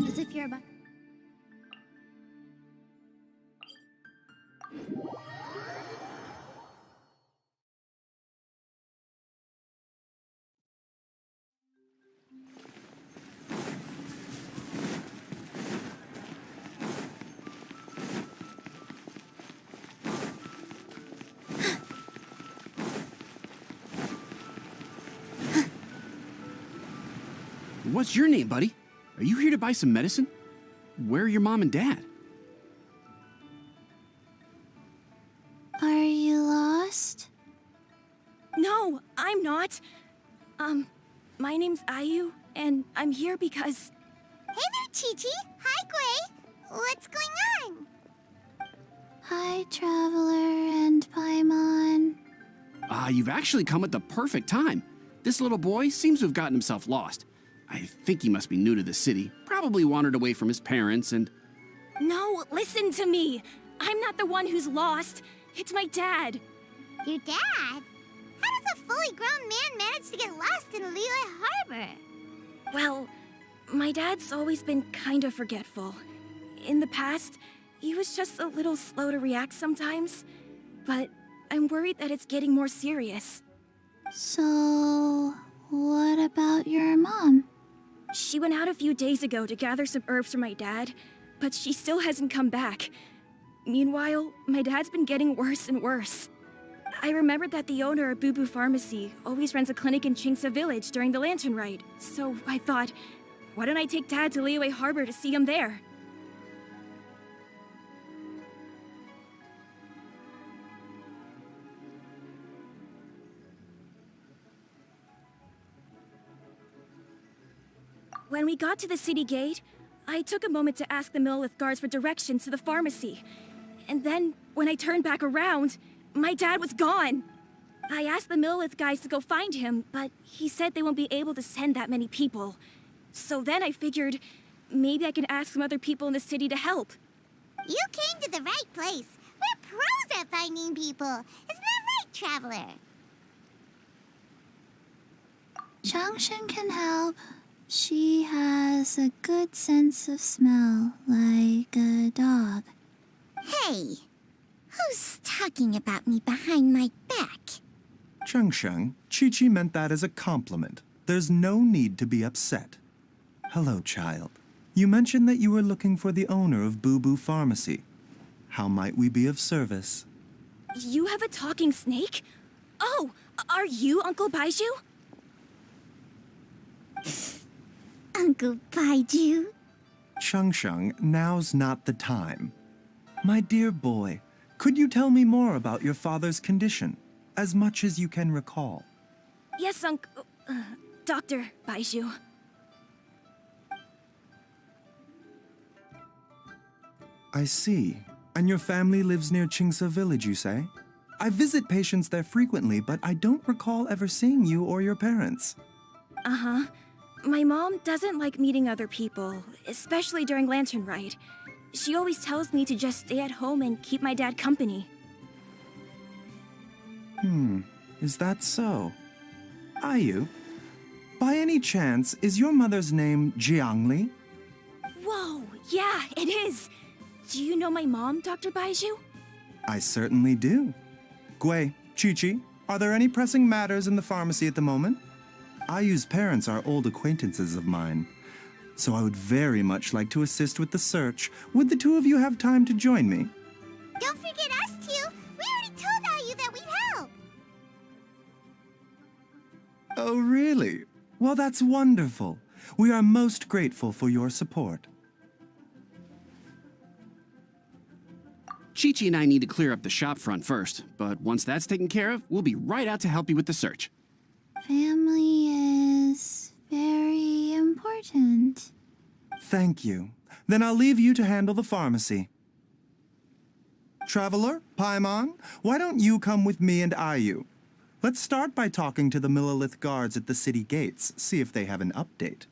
As if you're about... What's your name, buddy? Are you here to buy some medicine? Where are your mom and dad? Are you lost? No, I'm not. My name's Ayu, and I'm here because... Hey there, Chi-Chi. Hi, Gui. What's going on? Hi, Traveler and Paimon. You've actually come at the perfect time. This little boy seems to have gotten himself lost. I think he must be new to the city, probably wandered away from his parents and... No, listen to me. I'm not the one who's lost. It's my dad. Your dad? How does a fully grown man manage to get lost in Liyue Harbor? Well, my dad's always been kind of forgetful. In the past, he was just a little slow to react sometimes. But I'm worried that it's getting more serious. So, what about your mom? She went out a few days ago to gather some herbs for my dad, but she still hasn't come back. Meanwhile, my dad's been getting worse and worse. I remembered that the owner of Boo Boo Pharmacy always runs a clinic in Chingsa Village during the Lantern Ride, so I thought, why don't I take Dad to Liyue Harbor to see him there? When we got to the city gate, I took a moment to ask the Millelith guards for directions to the pharmacy. And then, when I turned back around, my dad was gone. I asked the Millelith guys to go find him, but he said they won't be able to send that many people. So then I figured, maybe I can ask some other people in the city to help. You came to the right place. We're pros at finding people. Isn't that right, Traveler? Changshan can help. She has a good sense of smell, like a dog. Hey, who's talking about me behind my back? Chengsheng, Chi-Chi meant that as a compliment. There's no need to be upset. Hello, child. You mentioned that you were looking for the owner of Boo Boo Pharmacy. How might we be of service? You have a talking snake? Oh, are you Uncle Baizhu? Uncle Baizhu? Chengsheng, now's not the time. My dear boy, could you tell me more about your father's condition, as much as you can recall? Yes, Dr. Baizhu. I see. And your family lives near Chingsa Village, you say? I visit patients there frequently, but I don't recall ever seeing you or your parents. Uh-huh. My mom doesn't like meeting other people, especially during Lantern Ride. She always tells me to just stay at home and keep my dad company. Is that so? Ayu, by any chance, is your mother's name Jiangli? Whoa, yeah, it is. Do you know my mom, Dr. Baizhu? I certainly do. Gui, Chi-Chi, are there any pressing matters in the pharmacy at the moment? Ayu's parents are old acquaintances of mine, so I would very much like to assist with the search. Would the two of you have time to join me? Don't forget us two. We already told Ayu that we'd help. Oh, really? Well, that's wonderful. We are most grateful for your support. Chi-Chi and I need to clear up the shop front first, but once that's taken care of, we'll be right out to help you with the search. Family is very important. Thank you. Then I'll leave you to handle the pharmacy. Traveler, Paimon, why don't you come with me and Ayu? Let's start by talking to the Millelith guards at the city gates, see if they have an update.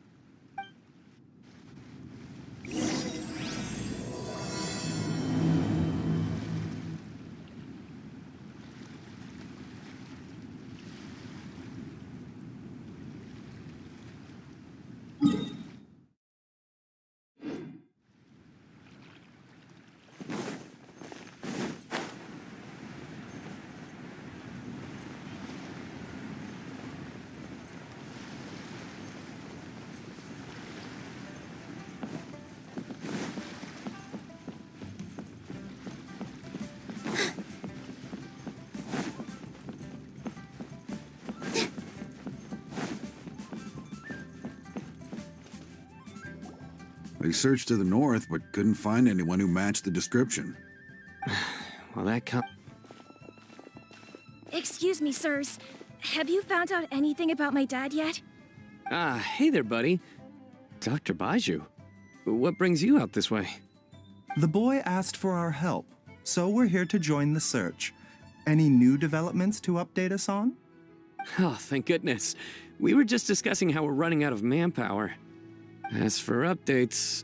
They searched to the north, but couldn't find anyone who matched the description. Well, that Excuse me, sirs. Have you found out anything about my dad yet? hey there, buddy. Dr. Baizhu. What brings you out this way? The boy asked for our help, so we're here to join the search. Any new developments to update us on? Oh, thank goodness. We were just discussing how we're running out of manpower. As for updates,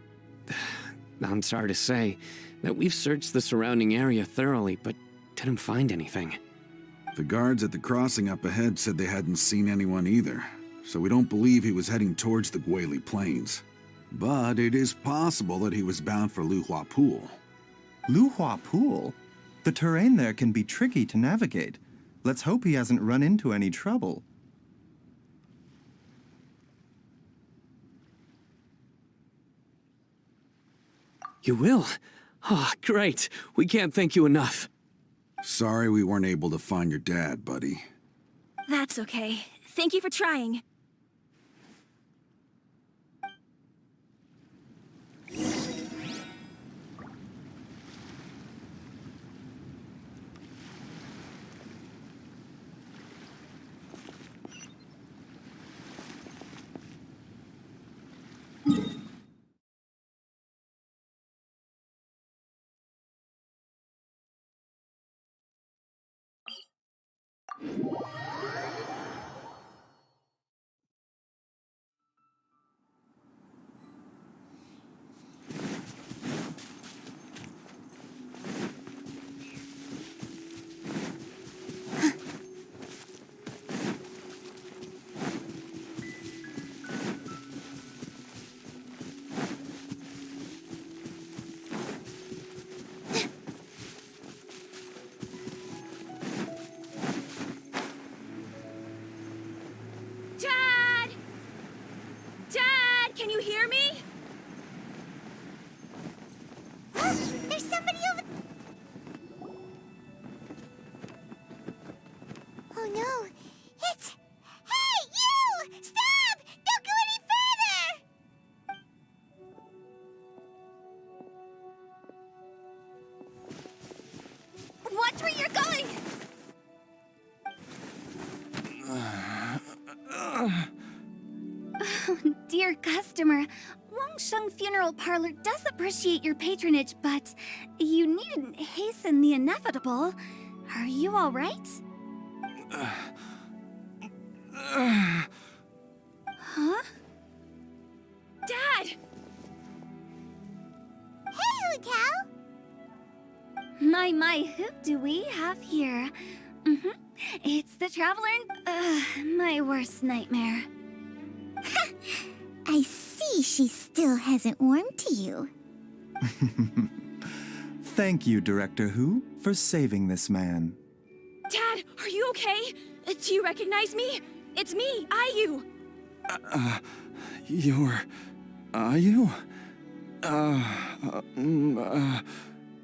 I'm sorry to say that we've searched the surrounding area thoroughly, but didn't find anything. The guards at the crossing up ahead said they hadn't seen anyone either, so we don't believe he was heading towards the Guili Plains. But it is possible that he was bound for Luhua Pool. Luhua Pool? The terrain there can be tricky to navigate. Let's hope he hasn't run into any trouble. You will? Oh, great. We can't thank you enough. Sorry we weren't able to find your dad, buddy. That's okay. Thank you for trying. Dad! Dad, can you hear me? There's somebody over... Oh no, it's... Hey, you! Stop! Don't go any further! Watch where you're going! Dear customer, Wangsheng Funeral Parlor does appreciate your patronage, but you needn't hasten the inevitable. Are you all right? Huh? Dad! Hey, Hu Tao! My, who do we have here? It's the traveler. My worst nightmare. I see she still hasn't warmed to you. Thank you, Director Hu, for saving this man. Dad, are you okay? Do you recognize me? It's me, Ayu. Are you?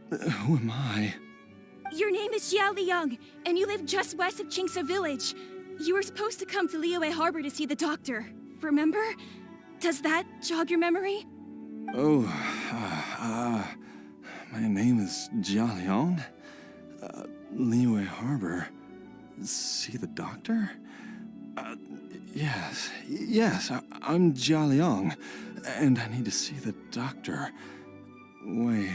Who am I? Your name is Jia Liang, and you live just west of Qingse Village. You were supposed to come to Liyue Harbor to see the doctor. Remember? Does that jog your memory? Oh, my name is Jia Liang. Liyue Harbor. See the doctor? Yes, I'm Jia Liang, and I need to see the doctor. Wait,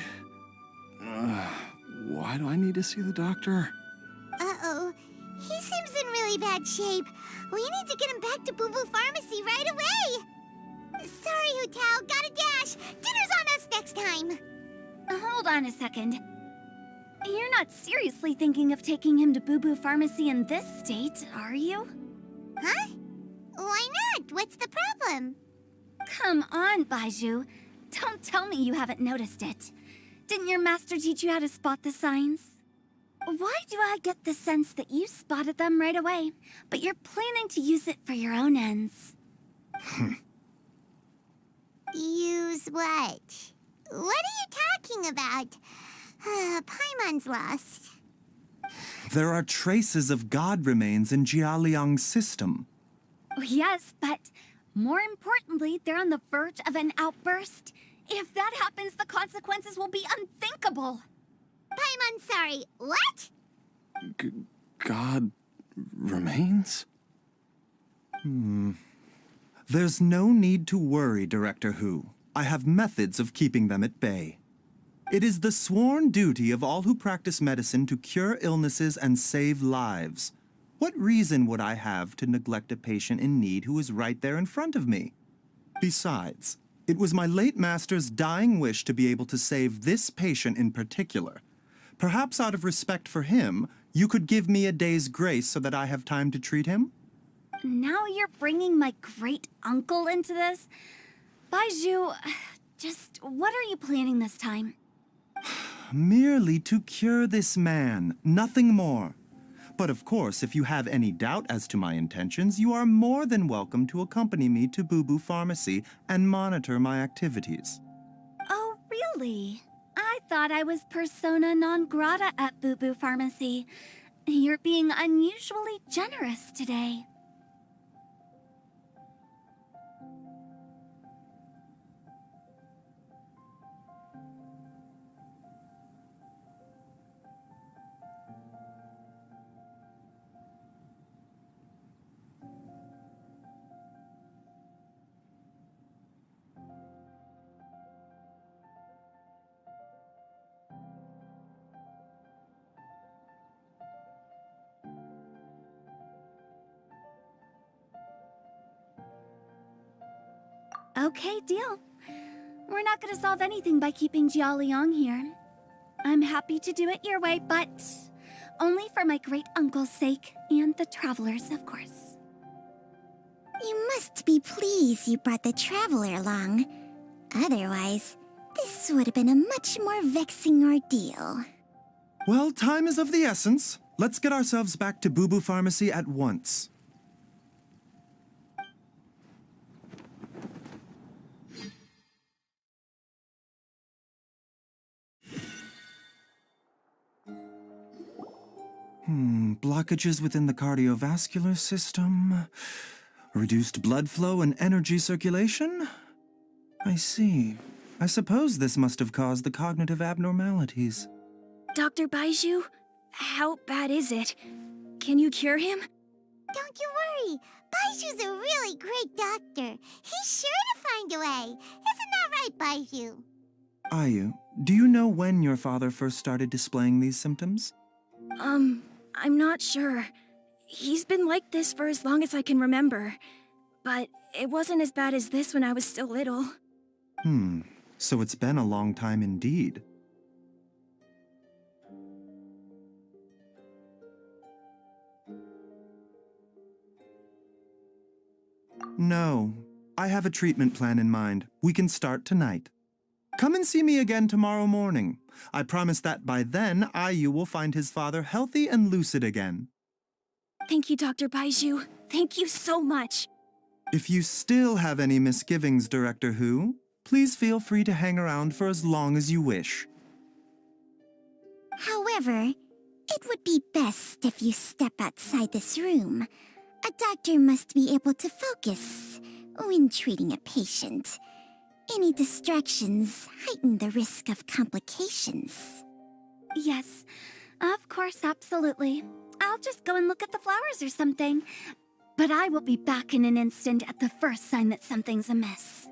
why do I need to see the doctor? Uh-oh. He seems in really bad shape. We need to get him back to Boo Boo Pharmacy right away. Sorry, Hu Tao. Gotta dash. Dinner's on us next time. Hold on a second. You're not seriously thinking of taking him to Boo Boo Pharmacy in this state, are you? Huh? Why not? What's the problem? Come on, Baizhu. Don't tell me you haven't noticed it. Didn't your master teach you how to spot the signs? Why do I get the sense that you spotted them right away, but you're planning to use it for your own ends? Use what? What are you talking about? Paimon's lost. There are traces of god remains in Jia Liang's system. Yes, but more importantly, they're on the verge of an outburst. If that happens, the consequences will be unthinkable. Paimon, sorry. What? God remains? There's no need to worry, Director Hu. I have methods of keeping them at bay. It is the sworn duty of all who practice medicine to cure illnesses and save lives. What reason would I have to neglect a patient in need who is right there in front of me? Besides, it was my late master's dying wish to be able to save this patient in particular. Perhaps out of respect for him, you could give me a day's grace so that I have time to treat him? Now you're bringing my great-uncle into this? Baizhu, just what are you planning this time? Merely to cure this man, nothing more. But of course, if you have any doubt as to my intentions, you are more than welcome to accompany me to Boo Boo Pharmacy and monitor my activities. Oh, really? I thought I was persona non grata at Boo Boo Pharmacy. You're being unusually generous today. Okay, deal. We're not gonna solve anything by keeping Jialiang here. I'm happy to do it your way, but only for my great-uncle's sake and the travelers, of course. You must be pleased you brought the traveler along. Otherwise, this would have been a much more vexing ordeal. Well, time is of the essence. Let's get ourselves back to Boo Boo Pharmacy at once. Blockages within the cardiovascular system, reduced blood flow and energy circulation? I see. I suppose this must have caused the cognitive abnormalities. Dr. Baizhu, how bad is it? Can you cure him? Don't you worry. Baizhu's a really great doctor. He's sure to find a way. Isn't that right, Baizhu? Ayu, do you know when your father first started displaying these symptoms? I'm not sure. He's been like this for as long as I can remember. But it wasn't as bad as this when I was still little. So it's been a long time indeed. No, I have a treatment plan in mind. We can start tonight. Come and see me again tomorrow morning. I promise that by then, Ayu will find his father healthy and lucid again. Thank you, Dr. Baizhu. Thank you so much. If you still have any misgivings, Director Hu, please feel free to hang around for as long as you wish. However, it would be best if you step outside this room. A doctor must be able to focus when treating a patient. Any distractions heighten the risk of complications. Yes, of course, absolutely. I'll just go and look at the flowers or something. But I will be back in an instant at the first sign that something's amiss.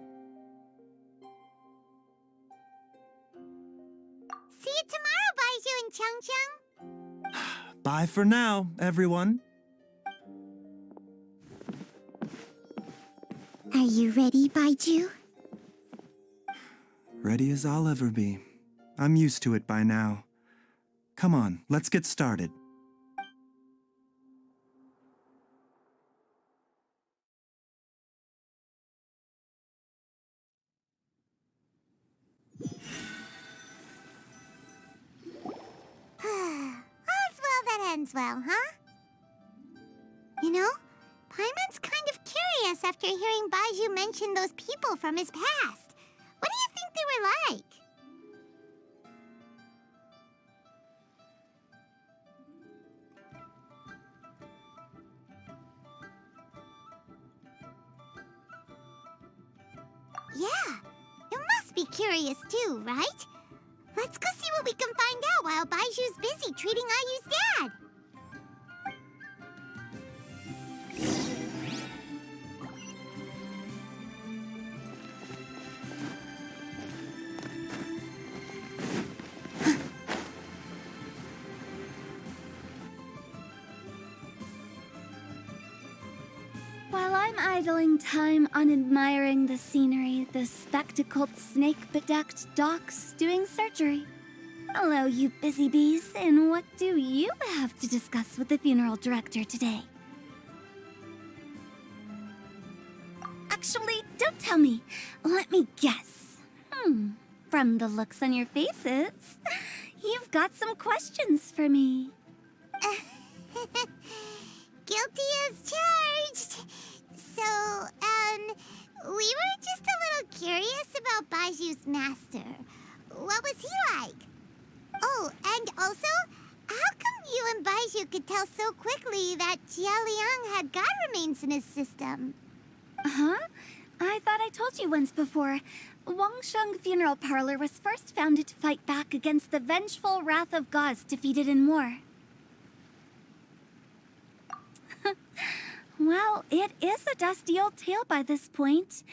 See you tomorrow, Baizhu and Changcheng. Bye for now, everyone. Are you ready, Baizhu? Ready as I'll ever be. I'm used to it by now. Come on, let's get started. All's well that ends well, huh? You know, Paimon's kind of curious after hearing Baizhu mention those people from his past. What do you think they were like? Yeah, it must must be curious too, right? Let's go see what we can find out while Baizhu's busy treating Ayu's dad. While I'm idling time on admiring the scenery, the spectacled snake-bedecked doc's doing surgery. Hello, you busy bees, and what do you have to discuss with the funeral director today? Actually, don't tell me. Let me guess. From the looks on your faces, you've got some questions for me. Guilty as charged. So, we were just a little curious about Baizhu's master. What was he like? Oh, and also, how come you and Baizhu could tell so quickly that Jia Liang had god remains in his system? Huh? I thought I told you once before. Wangsheng Funeral Parlor was first founded to fight back against the vengeful wrath of gods defeated in war. Well, it is a dusty old tale by this point.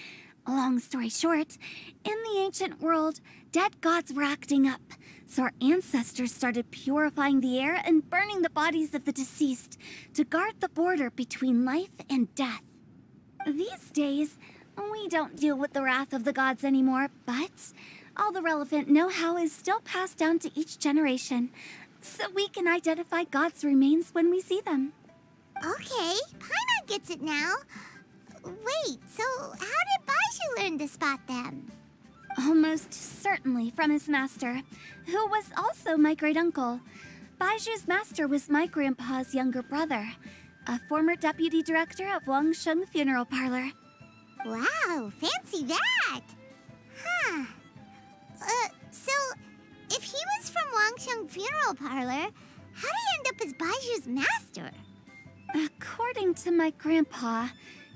Long story short, in the ancient world, dead gods were acting up, so our ancestors started purifying the air and burning the bodies of the deceased to guard the border between life and death. These days, we don't deal with the wrath of the gods anymore, but all the relevant know-how is still passed down to each generation, so we can identify gods' remains when we see them. Okay, Paimon gets it now. Wait, so how did Baizhu learn to spot them? Almost certainly from his master, who was also my great-uncle. Baizhu's master was my grandpa's younger brother, a former deputy director of Wangsheng Funeral Parlor. Wow, fancy that! Huh. So, if he was from Wangsheng Funeral Parlor, how did he end up as Baizhu's master? According to my grandpa,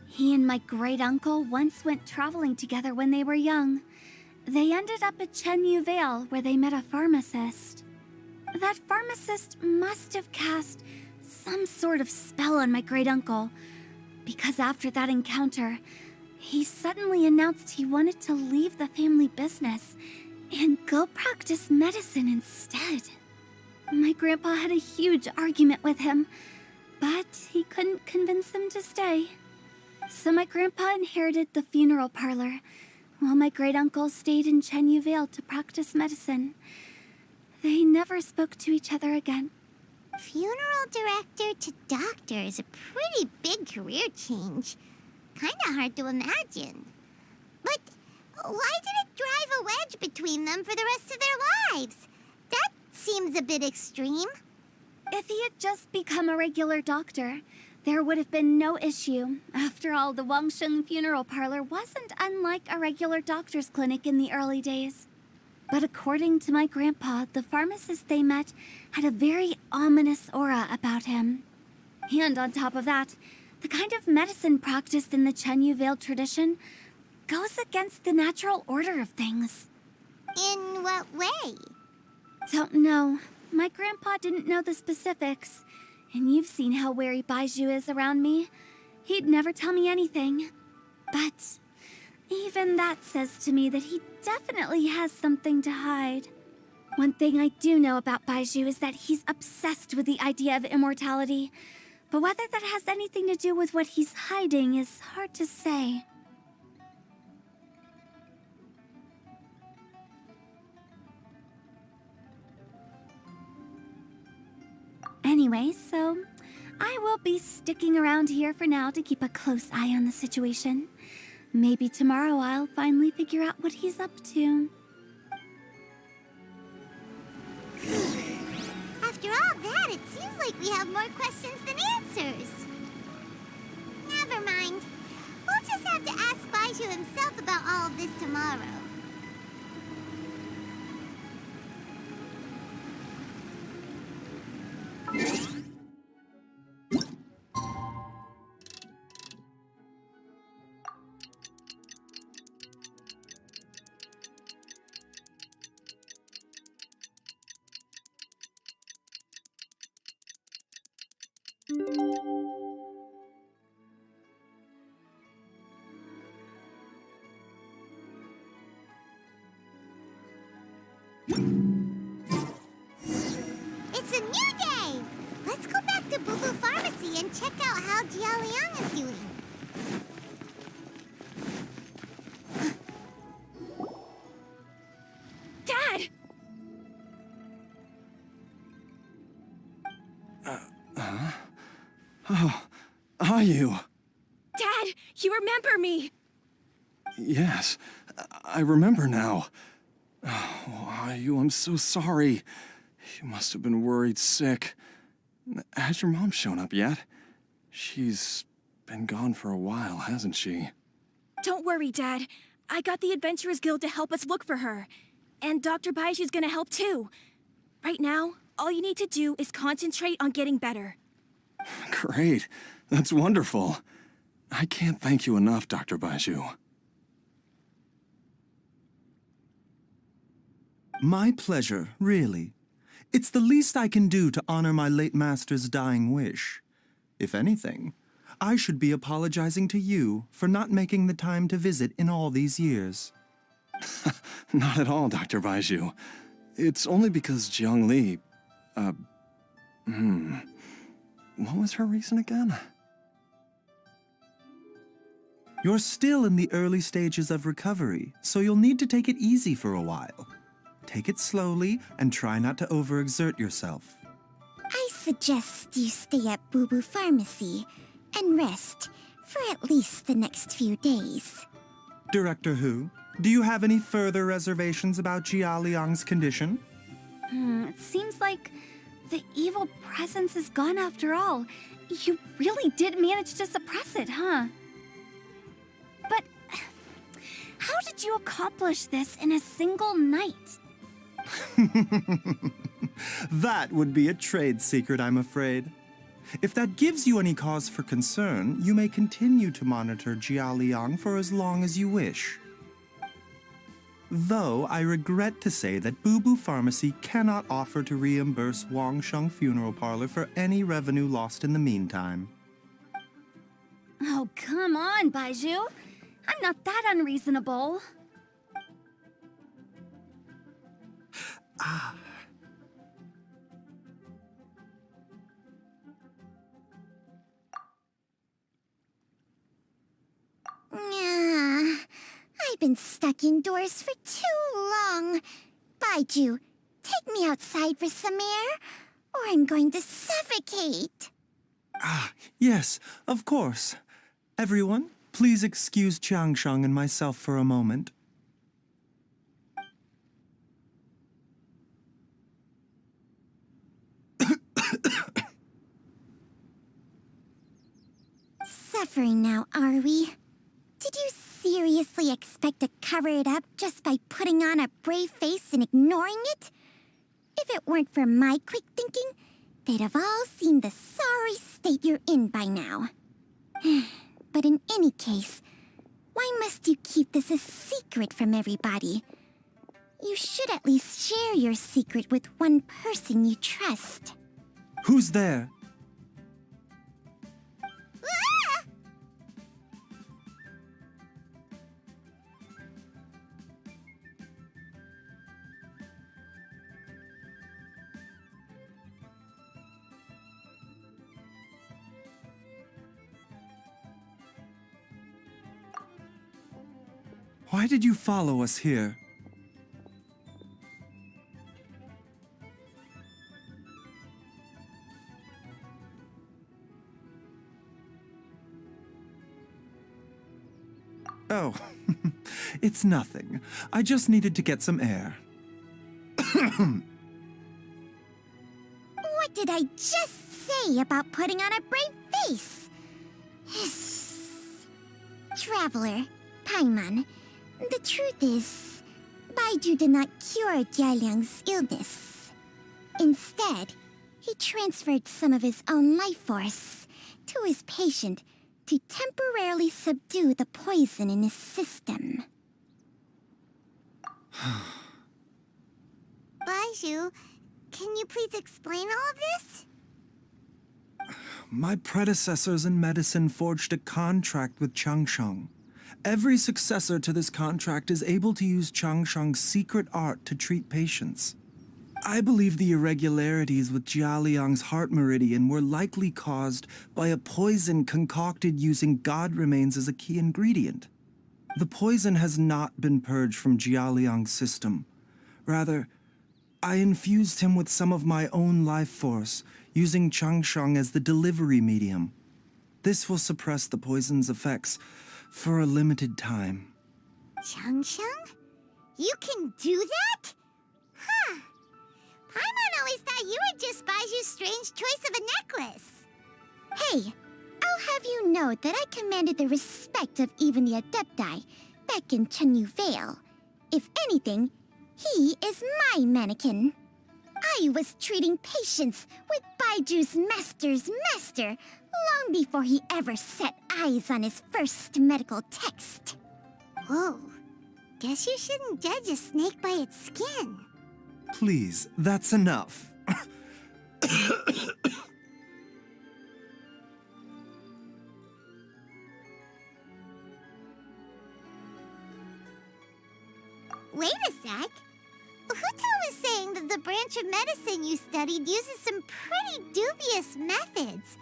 he and my great-uncle once went traveling together when they were young. They ended up at Chenyu Vale, where they met a pharmacist. That pharmacist must have cast some sort of spell on my great-uncle, because after that encounter, he suddenly announced he wanted to leave the family business and go practice medicine instead. My grandpa had a huge argument with him, but he couldn't convince him to stay. So my grandpa inherited the funeral parlor, while my great-uncle stayed in Chenyu Vale to practice medicine. They never spoke to each other again. Funeral director to doctor is a pretty big career change. Kinda hard to imagine. But why did it drive a wedge between them for the rest of their lives? That seems a bit extreme. If he had just become a regular doctor, there would have been no issue. After all, the Wangsheng Funeral Parlor wasn't unlike a regular doctor's clinic in the early days. But according to my grandpa, the pharmacist they met had a very ominous aura about him. And on top of that, the kind of medicine practiced in the Chenyu Vale tradition goes against the natural order of things. In what way? Don't know. My grandpa didn't know the specifics, and you've seen how wary Baizhu is around me. He'd never tell me anything. But even that says to me that he definitely has something to hide. One thing I do know about Baizhu is that he's obsessed with the idea of immortality, but whether that has anything to do with what he's hiding is hard to say. Anyway, so I will be sticking around here for now to keep a close eye on the situation. Maybe tomorrow I'll finally figure out what he's up to. After all that, it seems like we have more questions than answers. Never mind. We'll just have to ask Baizhu himself about all of this tomorrow. It's a new day! Let's go back to Boo Boo Pharmacy and check out how Jia Liang is doing. Dad! Oh, are you? Dad, you remember me! Yes, I remember now. Oh, are you? I'm so sorry. You must have been worried sick. Has your mom shown up yet? She's been gone for a while, hasn't she? Don't worry, Dad. I got the Adventurers Guild to help us look for her. And Dr. Baizhu's gonna help too. Right now, all you need to do is concentrate on getting better. Great. That's wonderful. I can't thank you enough, Dr. Baizhu. My pleasure, really. It's the least I can do to honor my late master's dying wish. If anything, I should be apologizing to you for not making the time to visit in all these years. Not at all, Dr. Baizhu. It's only because Jiang Li... What was her reason again? You're still in the early stages of recovery, so you'll need to take it easy for a while. Take it slowly and try not to overexert yourself. I suggest you stay at Boo Boo Pharmacy and rest for at least the next few days. Director Hu, do you have any further reservations about Jia Liang's condition? It seems like the evil presence is gone after all. You really did manage to suppress it, huh? But how did you accomplish this in a single night? That would be a trade secret, I'm afraid. If that gives you any cause for concern, you may continue to monitor Jia Liang for as long as you wish. Though I regret to say that Boo Boo Pharmacy cannot offer to reimburse Wang Sheng Funeral Parlor for any revenue lost in the meantime. Oh, come on, Baizhu. I'm not that unreasonable. I've been stuck indoors for too long. Baizhu, take me outside for some air, or I'm going to suffocate. Yes, of course. Everyone, please excuse Changsheng and myself for a moment. Suffering now, are we? Did you seriously expect to cover it up just by putting on a brave face and ignoring it? If it weren't for my quick thinking, they'd have all seen the sorry state you're in by now. But in any case, why must you keep this a secret from everybody? You should at least share your secret with one person you trust. Who's there? Ah! Why did you follow us here? Oh, it's nothing. I just needed to get some air. What did I just say about putting on a brave face? Traveler, Paimon, the truth is, Baizhu did not cure Jialiang's illness. Instead, he transferred some of his own life force to his patient to temporarily subdue the poison in his system. Baizhu, can you please explain all of this? My predecessors in medicine forged a contract with Changsheng. Every successor to this contract is able to use Changsheng's secret art to treat patients. I believe the irregularities with Jialiang's heart meridian were likely caused by a poison concocted using god remains as a key ingredient. The poison has not been purged from Jialiang's system. Rather, I infused him with some of my own life force, using Changsheng as the delivery medium. This will suppress the poison's effects for a limited time. Changsheng? You can do that? Huh. Paimon always thought you were just Baizhu's strange choice of a necklace. Hey, I'll have you know that I commanded the respect of even the Adepti back in Chenyu Vale. If anything, he is my mannequin. I was treating patients with Baiju's master's master long before he ever set eyes on his first medical text. Whoa. Guess you shouldn't judge a snake by its skin. Please, that's enough. Wait a sec. Huto was saying that the branch of medicine you studied uses some pretty dubious methods.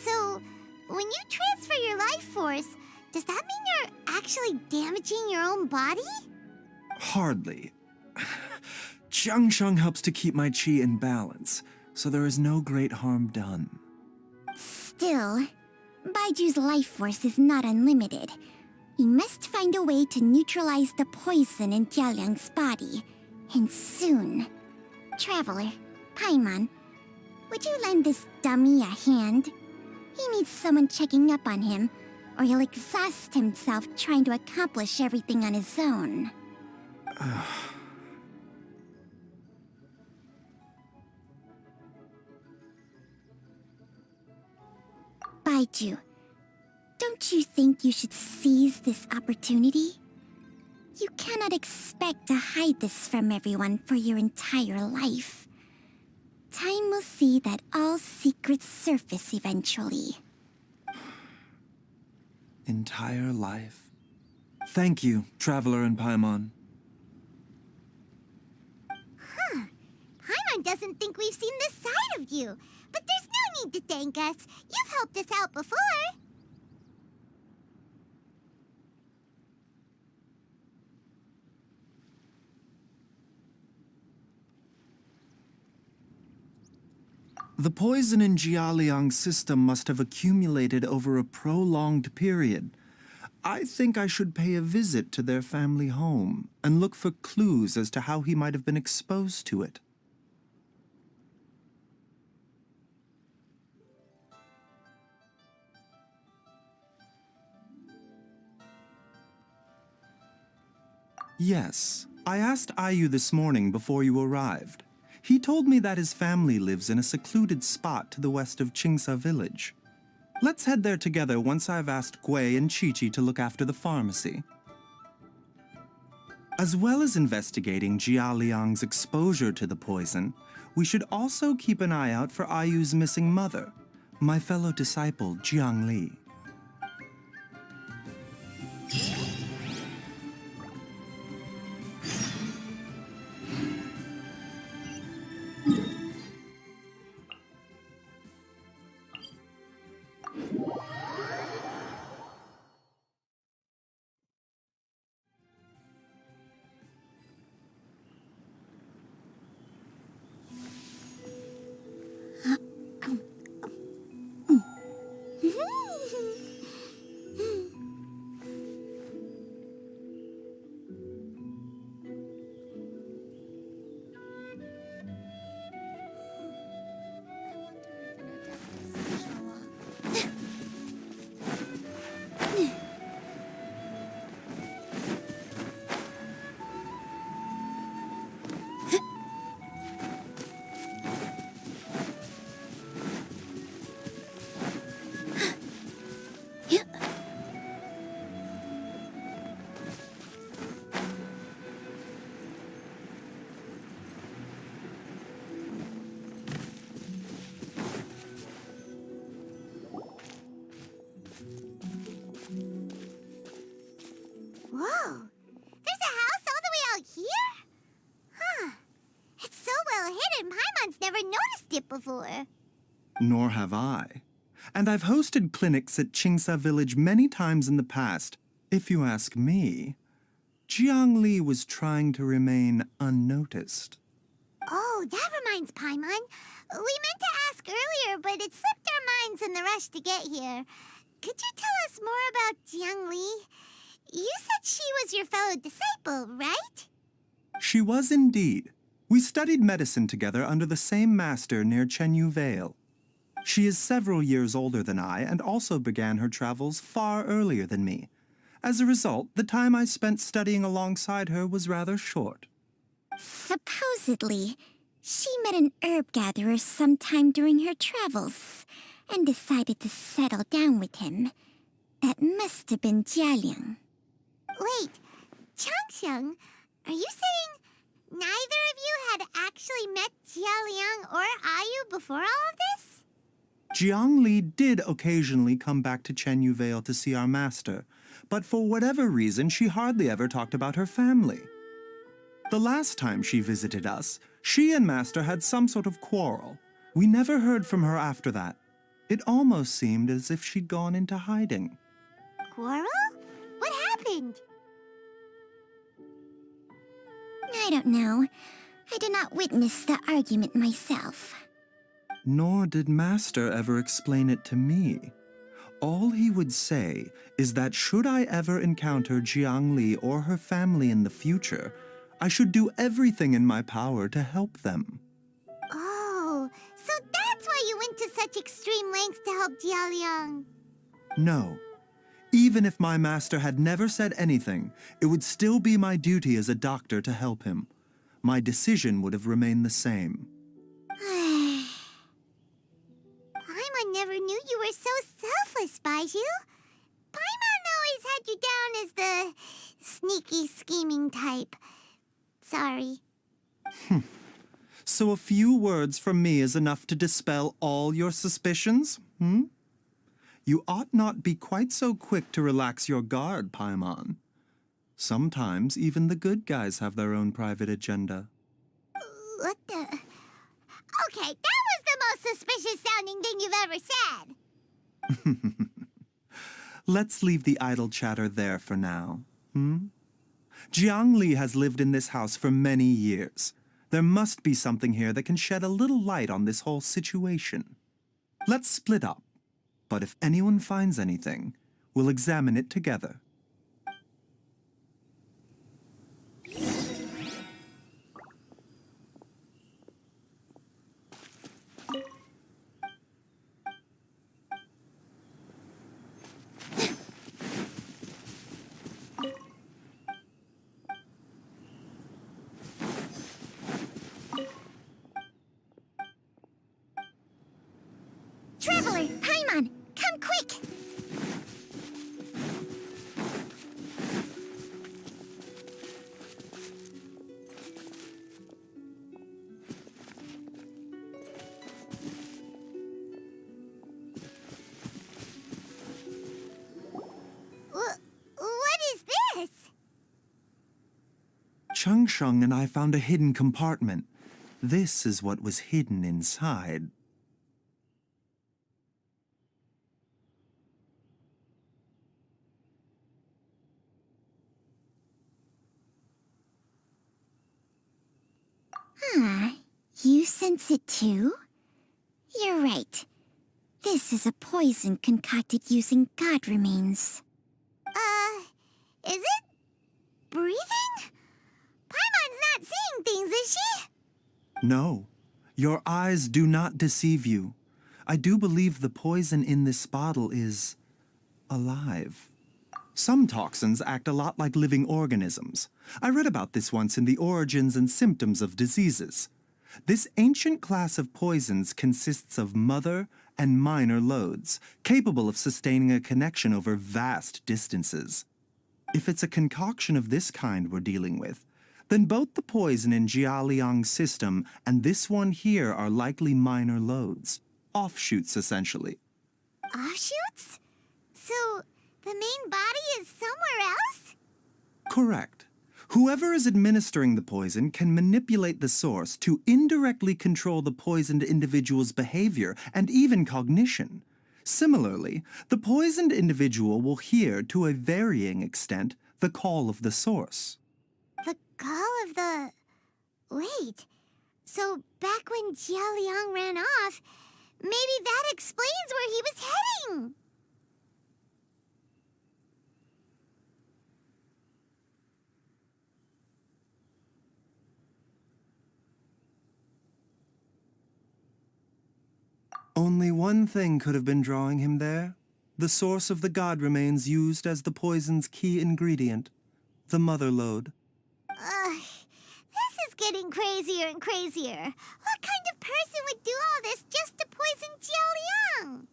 So, when you transfer your life force, does that mean you're actually damaging your own body? Hardly. Changsheng helps to keep my chi in balance, so there is no great harm done. Still, Baiju's life force is not unlimited. We must find a way to neutralize the poison in Jialiang's body. And soon. Traveler, Paimon, would you lend this dummy a hand? He needs someone checking up on him, or he'll exhaust himself trying to accomplish everything on his own. Baizhu, don't you think you should seize this opportunity? You cannot expect to hide this from everyone for your entire life. Time will see that all secrets surface eventually. Entire life. Thank you, Traveler and Paimon. Paimon doesn't think we've seen this side of you, but there's no need to thank us. You've helped us out before. The poison in Jialiang's system must have accumulated over a prolonged period. I think I should pay a visit to their family home and look for clues as to how he might have been exposed to it. Yes, I asked Ayu this morning before you arrived. He told me that his family lives in a secluded spot to the west of Qingsa village. Let's head there together once I've asked Gui and Chi-Chi to look after the pharmacy. As well as investigating Jialiang's exposure to the poison, we should also keep an eye out for Ayu's missing mother, my fellow disciple Jiang Li. used it before. Nor have I. And I've hosted clinics at Qingsa Village many times in the past. If you ask me, Jiang Li was trying to remain unnoticed. Oh, that reminds Paimon. We meant to ask earlier, but it slipped our minds in the rush to get here. Could you tell us more about Jiang Li? You said she was your fellow disciple, right? She was indeed. We studied medicine together under the same master near Chenyu Vale. She is several years older than I and also began her travels far earlier than me. As a result, the time I spent studying alongside her was rather short. Supposedly, she met an herb gatherer sometime during her travels and decided to settle down with him. That must have been Jialiang. Wait, Changxiang, are you saying neither of you had actually met Jialiang or Ayu before all of this? Jiang Li did occasionally come back to Chenyu Vale to see our master, but for whatever reason, she hardly ever talked about her family. The last time she visited us, she and Master had some sort of quarrel. We never heard from her after that. It almost seemed as if she'd gone into hiding. Quarrel? What happened? I don't know. I did not witness the argument myself. Nor did Master ever explain it to me. All he would say is that should I ever encounter Jiang Li or her family in the future, I should do everything in my power to help them. Oh, so that's why you went to such extreme lengths to help Jialiang. No. Even if my master had never said anything, it would still be my duty as a doctor to help him. My decision would have remained the same. Paimon never knew you were so selfless, Baizhu. Paimon always had you down as the sneaky, scheming type. Sorry. So a few words from me is enough to dispel all your suspicions, You ought not be quite so quick to relax your guard, Paimon. Sometimes even the good guys have their own private agenda. What the... Okay, that was the most suspicious-sounding thing you've ever said. Let's leave the idle chatter there for now, Jiang Li has lived in this house for many years. There must be something here that can shed a little light on this whole situation. Let's split up, but if anyone finds anything, we'll examine it together. Traveler, Paimon, come quick! What is this? Changsheng and I found a hidden compartment. This is what was hidden inside. You sense it too? You're right. This is a poison concocted using god remains. Is it breathing? Paimon's not seeing things, is she? No, your eyes do not deceive you. I do believe the poison in this bottle is alive. Some toxins act a lot like living organisms. I read about this once in the Origins and Symptoms of Diseases. This ancient class of poisons consists of mother and minor loads, capable of sustaining a connection over vast distances. If it's a concoction of this kind we're dealing with, then both the poison in Jialiang's system and this one here are likely minor loads. Offshoots, essentially. Offshoots? So, the main body is somewhere else? Correct. Whoever is administering the poison can manipulate the source to indirectly control the poisoned individual's behavior and even cognition. Similarly, the poisoned individual will hear, to a varying extent, the call of the source. The call of the... Wait, so back when Jia Liang ran off, maybe that explains where he was heading! Only one thing could have been drawing him there. The source of the god remains used as the poison's key ingredient, the mother lode. This is getting crazier and crazier. What kind of person would do all this just to poison Jia Liang?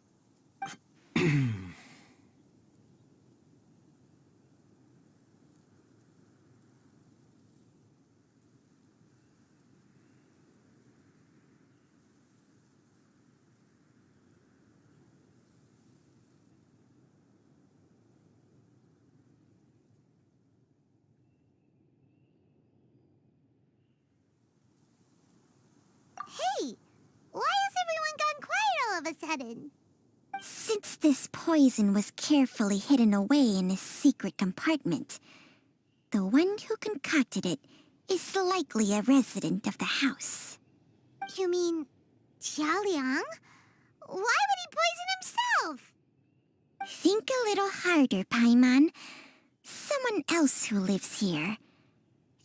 Hey, why has everyone gone quiet all of a sudden? Since this poison was carefully hidden away in a secret compartment, the one who concocted it is likely a resident of the house. You mean Jia Liang? Why would he poison himself? Think a little harder, Paimon. Someone else who lives here,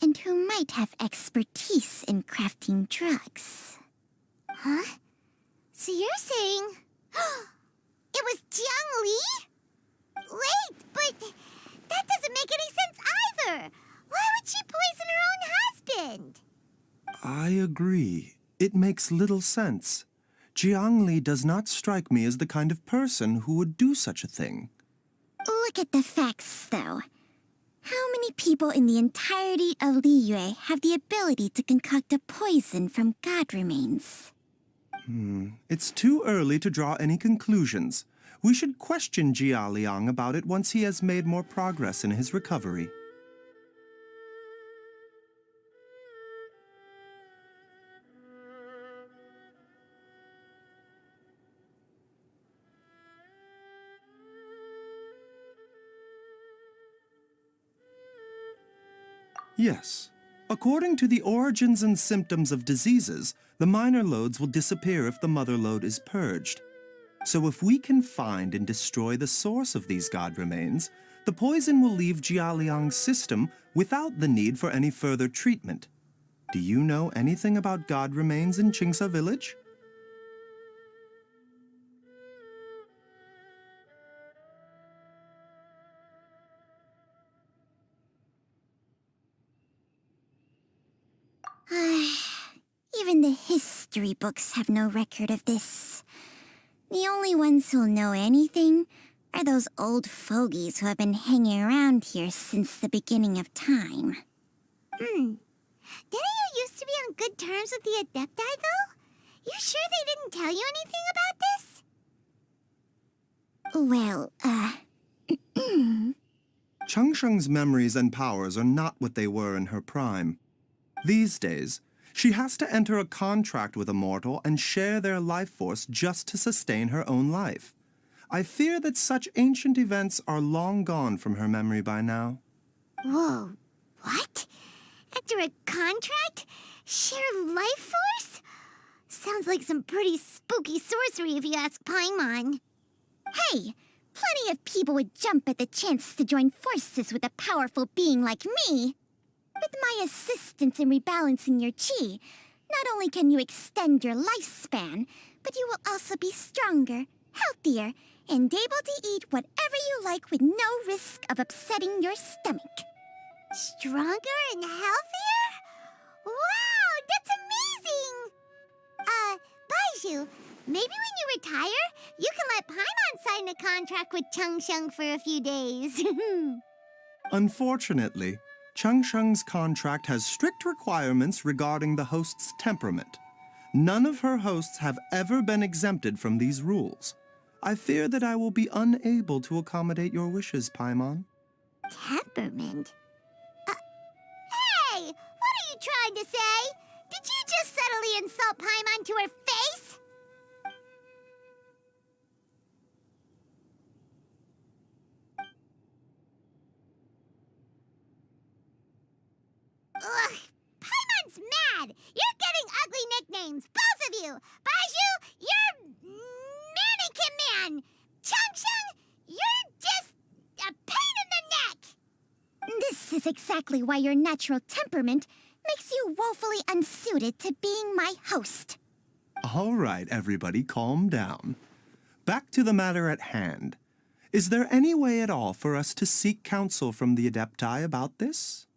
and who might have expertise in crafting drugs. Huh? So you're saying... it was Jiang Li? Wait, but that doesn't make any sense either! Why would she poison her own husband? I agree. It makes little sense. Jiang Li does not strike me as the kind of person who would do such a thing. Look at the facts, though. How many people in the entirety of Liyue have the ability to concoct a poison from god remains? It's too early to draw any conclusions. We should question Jia Liang about it once he has made more progress in his recovery. Yes. According to the origins and symptoms of diseases, the minor lodes will disappear if the mother lode is purged. So if we can find and destroy the source of these god remains, the poison will leave Jia Liang's system without the need for any further treatment. Do you know anything about god remains in Qingsa village? Even the history books have no record of this. The only ones who'll know anything are those old fogies who have been hanging around here since the beginning of time. Didn't you used to be on good terms with the Adepti, though? You sure they didn't tell you anything about this? Changsheng's memories and powers are not what they were in her prime. These days, she has to enter a contract with a mortal and share their life force just to sustain her own life. I fear that such ancient events are long gone from her memory by now. Whoa, what? Enter a contract? Share life force? Sounds like some pretty spooky sorcery if you ask Paimon. Hey, plenty of people would jump at the chance to join forces with a powerful being like me. With my assistance in rebalancing your chi, not only can you extend your lifespan, but you will also be stronger, healthier, and able to eat whatever you like with no risk of upsetting your stomach. Stronger and healthier? Wow, that's amazing! Baizhu, maybe when you retire, you can let Paimon sign a contract with Changsheng for a few days. Unfortunately, Changsheng's contract has strict requirements regarding the host's temperament. None of her hosts have ever been exempted from these rules. I fear that I will be unable to accommodate your wishes, Paimon. Temperament? to say? Did you just subtly insult Paimon to her face? Ugh, Paimon's mad! You're getting ugly nicknames, both of you! Baizhu, you're Mannequin Man! Chung, you're just a pain in the neck! This is exactly why your natural temperament makes you woefully unsuited to being my host. All right, everybody, calm down. Back to the matter at hand. Is there any way at all for us to seek counsel from the Adepti about this?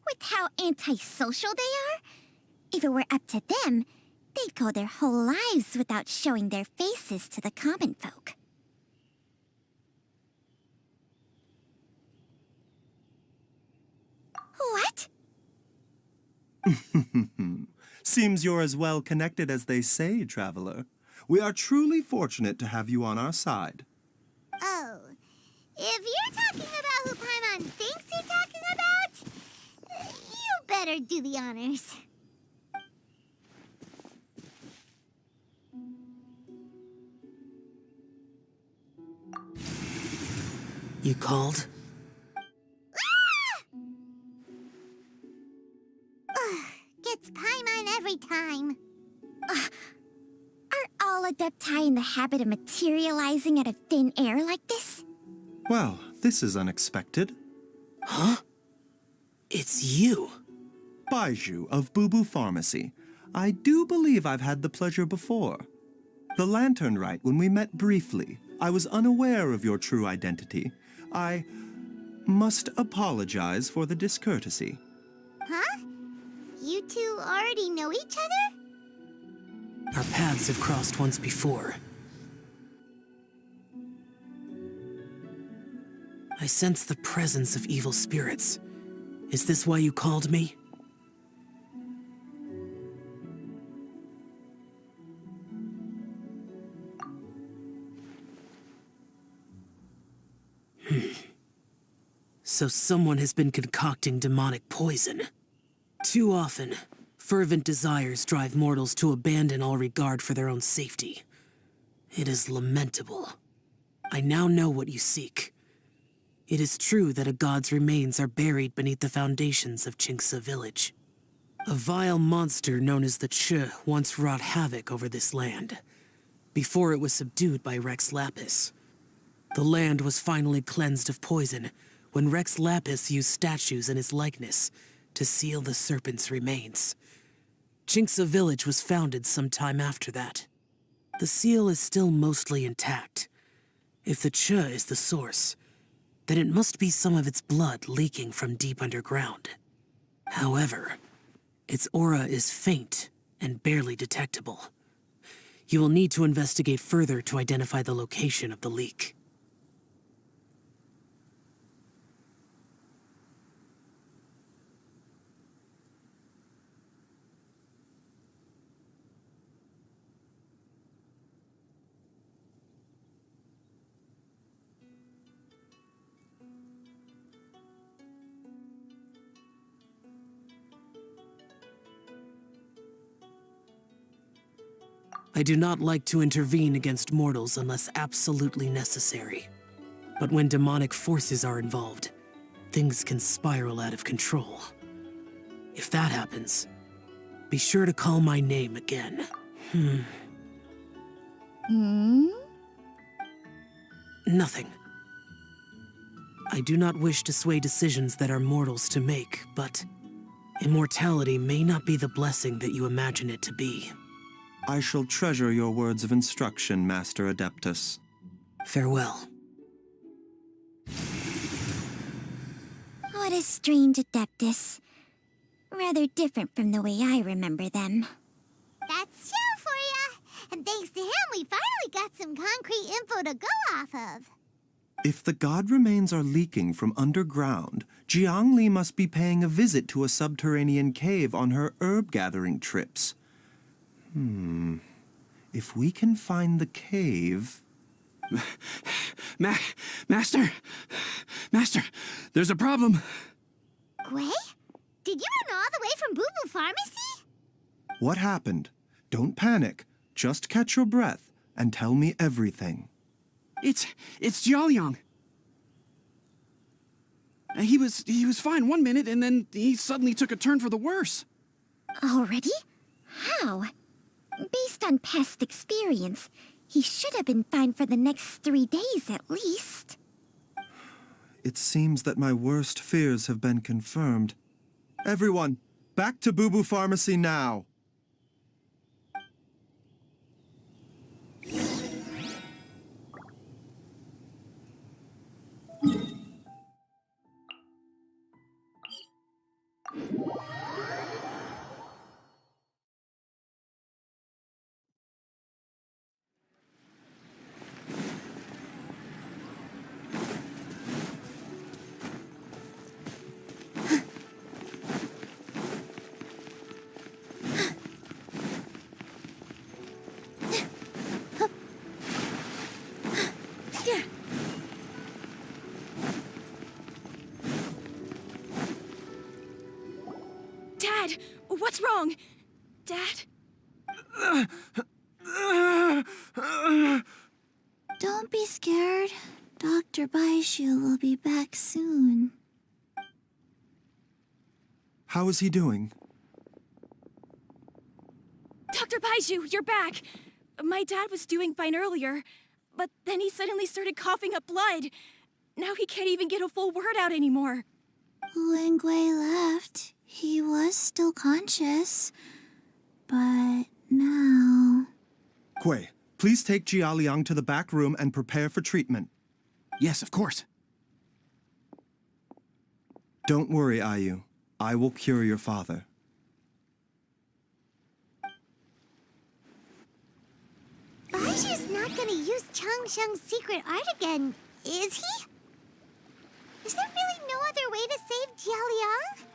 With how antisocial they are, if it were up to them, they'd go their whole lives without showing their faces to the common folk. What? Seems you're as well connected as they say, traveler. We are truly fortunate to have you on our side. Oh, if you're talking about who Paimon thinks you're talking about, you better do the honors. You called? Gets Paimon every time. Are all Adepti in the habit of materializing out of thin air like this? Well, this is unexpected. Huh? It's you. Baizhu of Boo Boo Pharmacy. I do believe I've had the pleasure before. The Lantern Rite, when we met briefly, I was unaware of your true identity. I must apologize for the discourtesy. Huh? You two already know each other? Our paths have crossed once before. I sense the presence of evil spirits. Is this why you called me? So someone has been concocting demonic poison. Too often, fervent desires drive mortals to abandon all regard for their own safety. It is lamentable. I now know what you seek. It is true that a god's remains are buried beneath the foundations of Qingce village. A vile monster known as the Che once wrought havoc over this land, before it was subdued by Rex Lapis. The land was finally cleansed of poison when Rex Lapis used statues in his likeness to seal the serpent's remains. Qingce village was founded some time after that. The seal is still mostly intact. If the Che is the source, then it must be some of its blood leaking from deep underground. However, its aura is faint and barely detectable. You will need to investigate further to identify the location of the leak. I do not like to intervene against mortals unless absolutely necessary. But when demonic forces are involved, things can spiral out of control. If that happens, be sure to call my name again. Nothing. I do not wish to sway decisions that are mortals to make, but immortality may not be the blessing that you imagine it to be. I shall treasure your words of instruction, Master Adeptus. Farewell. What a strange Adeptus. Rather different from the way I remember them. That's Xiao for ya! And thanks to him, we finally got some concrete info to go off of. If the god remains are leaking from underground, Jiang Li must be paying a visit to a subterranean cave on her herb-gathering trips. If we can find the cave... Master, there's a problem. Gui? Did you run all the way from Boo Boo Pharmacy? What happened? Don't panic. Just catch your breath and tell me everything. It's Jiaoliang. He was fine one minute, and then he suddenly took a turn for the worse. Already? How? Based on past experience, he should have been fine for the next 3 days at least. It seems that my worst fears have been confirmed. Everyone, back to Boo Boo Pharmacy now! Dad, what's wrong? Dad? Don't be scared. Dr. Baizhu will be back soon. How is he doing? Dr. Baizhu, you're back! My dad was doing fine earlier, but then he suddenly started coughing up blood. Now he can't even get a full word out anymore. When Gui left, he was still conscious. But now... Gui, please take Jiaoliang to the back room and prepare for treatment. Yes, of course. Don't worry, Ayu. I will cure your father. Baizhu's not gonna use Chang Sheng's secret art again, is he? Is there really no other way to save Jiaoliang?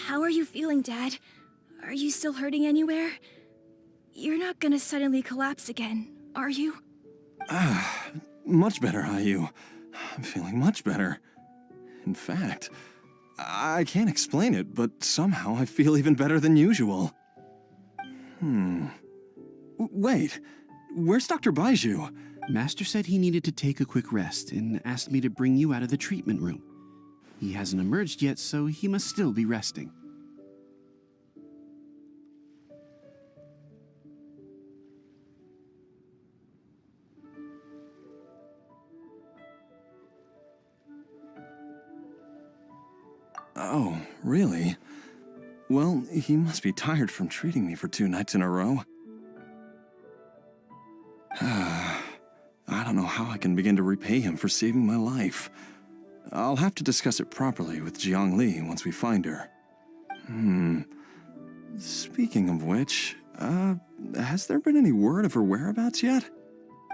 How are you feeling, Dad? Are you still hurting anywhere? You're not gonna suddenly collapse again, are you? Much better, Ayu. I'm feeling much better. In fact, I can't explain it, but somehow I feel even better than usual. Wait, where's Dr. Baizhu? Master said he needed to take a quick rest and asked me to bring you out of the treatment room. He hasn't emerged yet, so he must still be resting. Oh, really? Well, he must be tired from treating me for 2 nights in a row. I don't know how I can begin to repay him for saving my life. I'll have to discuss it properly with Jiang Li once we find her. Speaking of which, has there been any word of her whereabouts yet?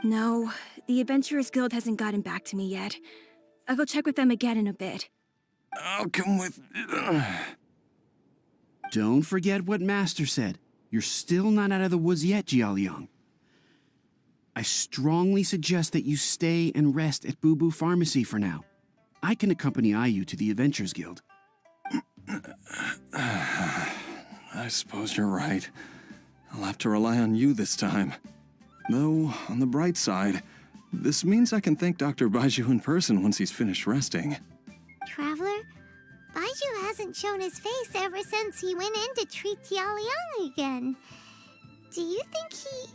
No, the Adventurers Guild hasn't gotten back to me yet. I'll go check with them again in a bit. I'll come with... Don't forget what Master said. You're still not out of the woods yet, Jiaoliang. I strongly suggest that you stay and rest at Boo Boo Pharmacy for now. I can accompany Ayu to the Adventurers Guild. I suppose you're right. I'll have to rely on you this time. Though, on the bright side, this means I can thank Dr. Baizhu in person once he's finished resting. Traveler, Baizhu hasn't shown his face ever since he went in to treat Jiaoliang again. Do you think he...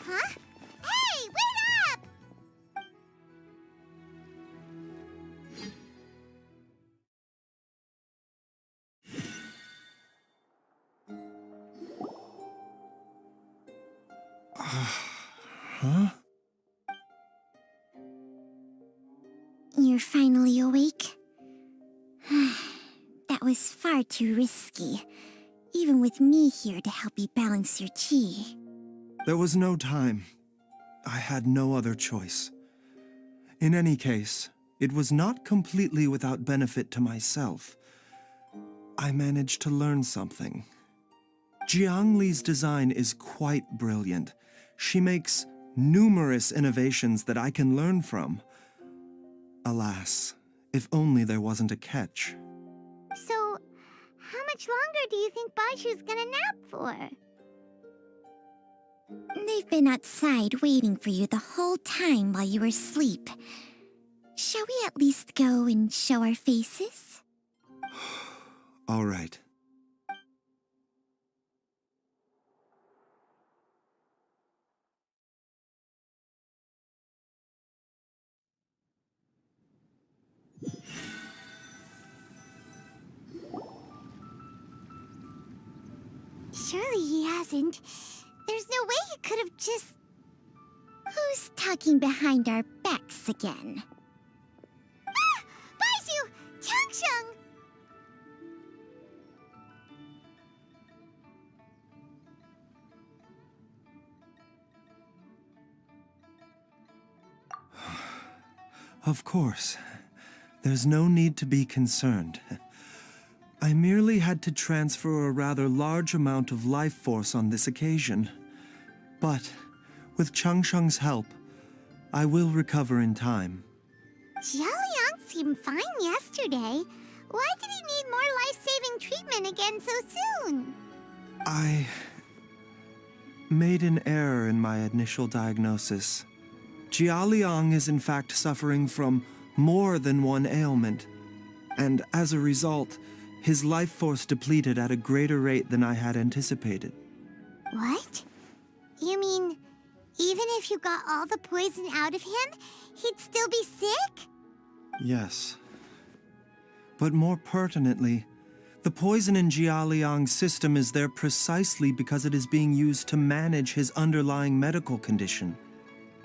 Huh? Hey, wait up! Huh? You're finally awake? That was far too risky, even with me here to help you balance your chi. There was no time. I had no other choice. In any case, it was not completely without benefit to myself. I managed to learn something. Jiang Li's design is quite brilliant. She makes numerous innovations that I can learn from. Alas, if only there wasn't a catch. So, how much longer do you think Baizhu's gonna nap for? They've been outside waiting for you the whole time while you were asleep. Shall we at least go and show our faces? All right. Surely he hasn't. There's no way he could have just... Who's talking behind our backs again? Ah! Baizhu! Changsheng! Of course. There's no need to be concerned. I merely had to transfer a rather large amount of life force on this occasion. But, with Changsheng's help, I will recover in time. Jialiang seemed fine yesterday. Why did he need more life-saving treatment again so soon? I made an error in my initial diagnosis. Jialiang is in fact suffering from more than one ailment, and as a result, his life force depleted at a greater rate than I had anticipated. What? You mean, even if you got all the poison out of him, he'd still be sick? Yes. But more pertinently, the poison in Jialiang's system is there precisely because it is being used to manage his underlying medical condition.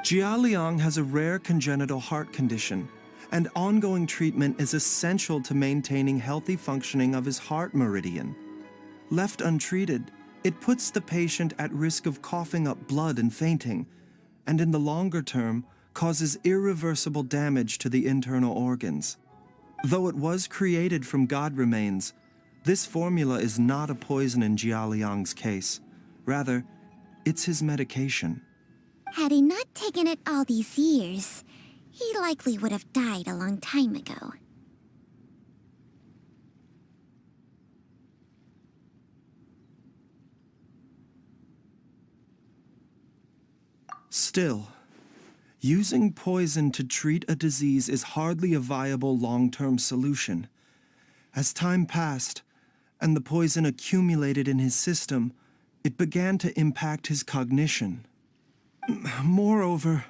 Jialiang has a rare congenital heart condition, and ongoing treatment is essential to maintaining healthy functioning of his heart meridian. Left untreated, it puts the patient at risk of coughing up blood and fainting, and in the longer term, causes irreversible damage to the internal organs. Though it was created from God remains, this formula is not a poison in Jialiang's case. Rather, it's his medication. Had he not taken it all these years, he likely would have died a long time ago. Still, using poison to treat a disease is hardly a viable long-term solution. As time passed, and the poison accumulated in his system, it began to impact his cognition. Moreover,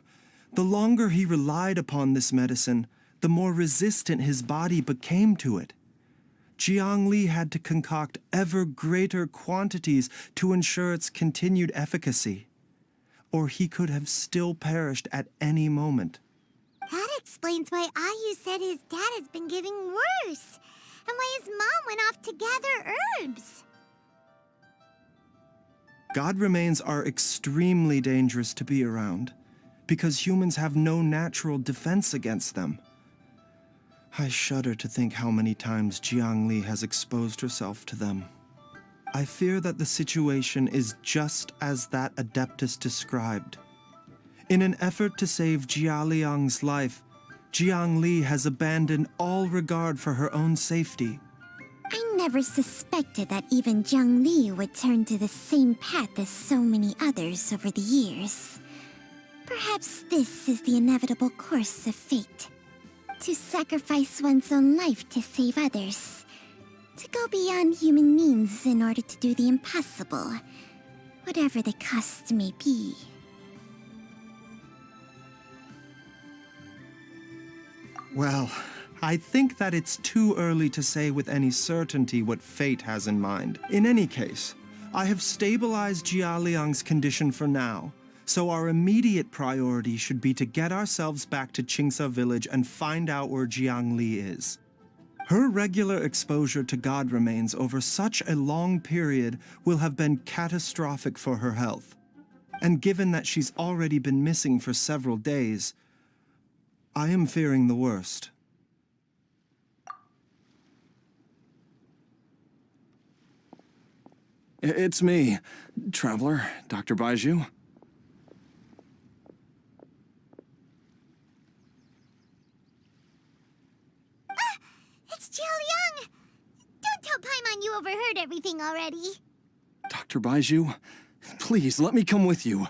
the longer he relied upon this medicine, the more resistant his body became to it. Jiang Li had to concoct ever greater quantities to ensure its continued efficacy, or he could have still perished at any moment. That explains why Ayu said his dad has been getting worse, and why his mom went off to gather herbs. God remains are extremely dangerous to be around, because humans have no natural defense against them. I shudder to think how many times Jiang Li has exposed herself to them. I fear that the situation is just as that Adeptus described. In an effort to save Jialiang's life, Jiang Li has abandoned all regard for her own safety. I never suspected that even Jiang Li would turn to the same path as so many others over the years. Perhaps this is the inevitable course of fate. To sacrifice one's own life to save others. To go beyond human means in order to do the impossible, whatever the cost may be. Well, I think that it's too early to say with any certainty what fate has in mind. In any case, I have stabilized Jialiang's condition for now, So our immediate priority should be to get ourselves back to Qingsa village and find out where Jiang Li is. Her regular exposure to god remains over such a long period will have been catastrophic for her health. And given that she's already been missing for several days, I am fearing the worst. It's me, Traveler, Dr. Baizhu. It's Jiao Liang! Don't tell Paimon you overheard everything already. Dr. Baizhu, please let me come with you.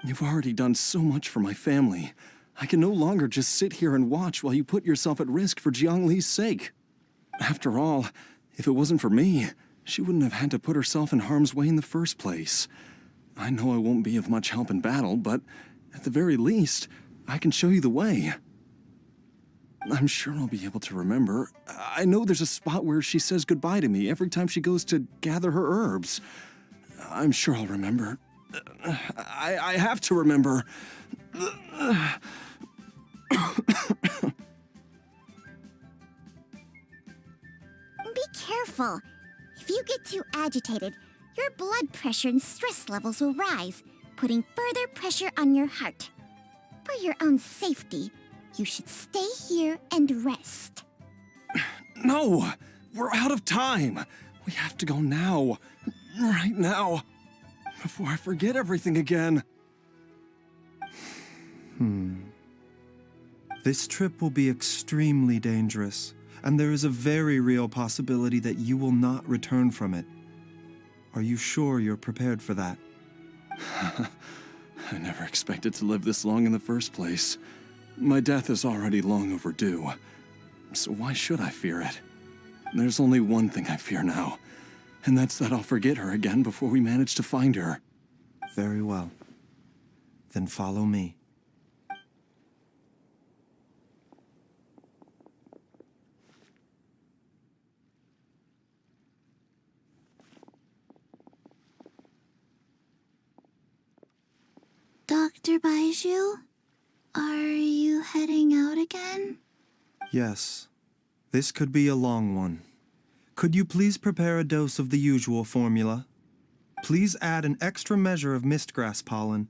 You've already done so much for my family. I can no longer just sit here and watch while you put yourself at risk for Jiang Li's sake. After all, if it wasn't for me, she wouldn't have had to put herself in harm's way in the first place. I know I won't be of much help in battle, but at the very least, I can show you the way. I'm sure I'll be able to remember. I know there's a spot where she says goodbye to me every time she goes to gather her herbs. I'm sure I'll remember. I have to remember. Be careful. If you get too agitated, your blood pressure and stress levels will rise, putting further pressure on your heart. For your own safety, you should stay here and rest. No! We're out of time! We have to go now. Right now. Before I forget everything again. This trip will be extremely dangerous, and there is a very real possibility that you will not return from it. Are you sure you're prepared for that? I never expected to live this long in the first place. My death is already long overdue. So why should I fear it? There's only one thing I fear now, and that's that I'll forget her again before we manage to find her. Very well. Then follow me. Dr. Baizhu, are you heading out again? Yes. This could be a long one. Could you please prepare a dose of the usual formula? Please add an extra measure of mistgrass pollen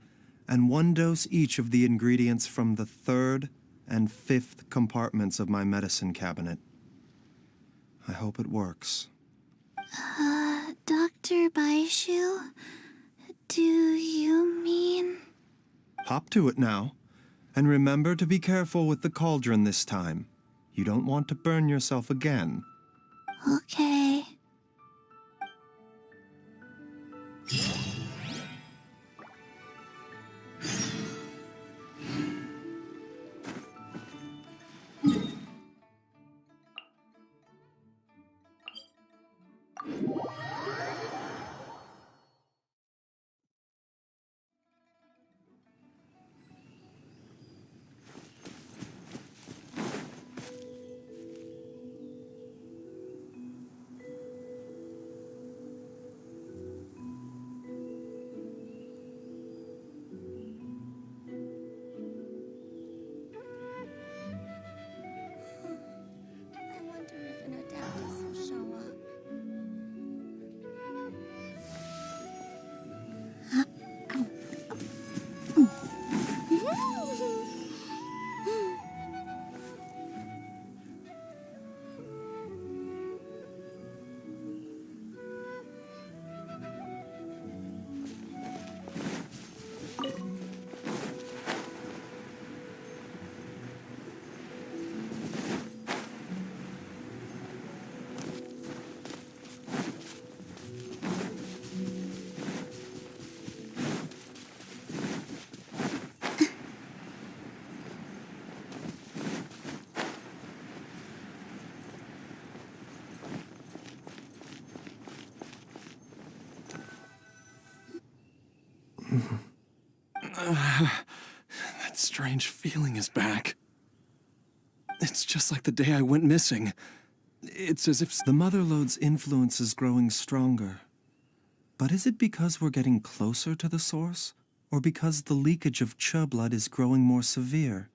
and 1 dose each of the ingredients from the 3rd and 5th compartments of my medicine cabinet. I hope it works. Dr. Baizhu, do you mean... Hop to it now. And remember to be careful with the cauldron this time. You don't want to burn yourself again. Okay. I wonder if an Adeptus will show up. That strange feeling is back. It's just like the day I went missing. It's as if The Mother Lode's influence is growing stronger. But is it because we're getting closer to the source? or because the leakage of Che blood is growing more severe.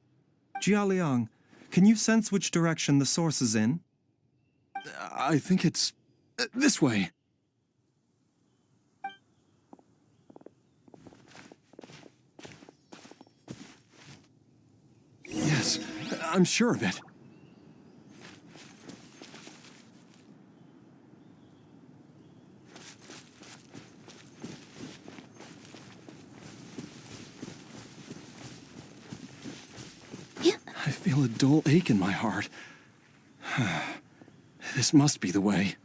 Jialiang, can you sense which direction the source is in? I think it's this way. Yes, I'm sure of it. I feel a dull ache in my heart. This must be the way.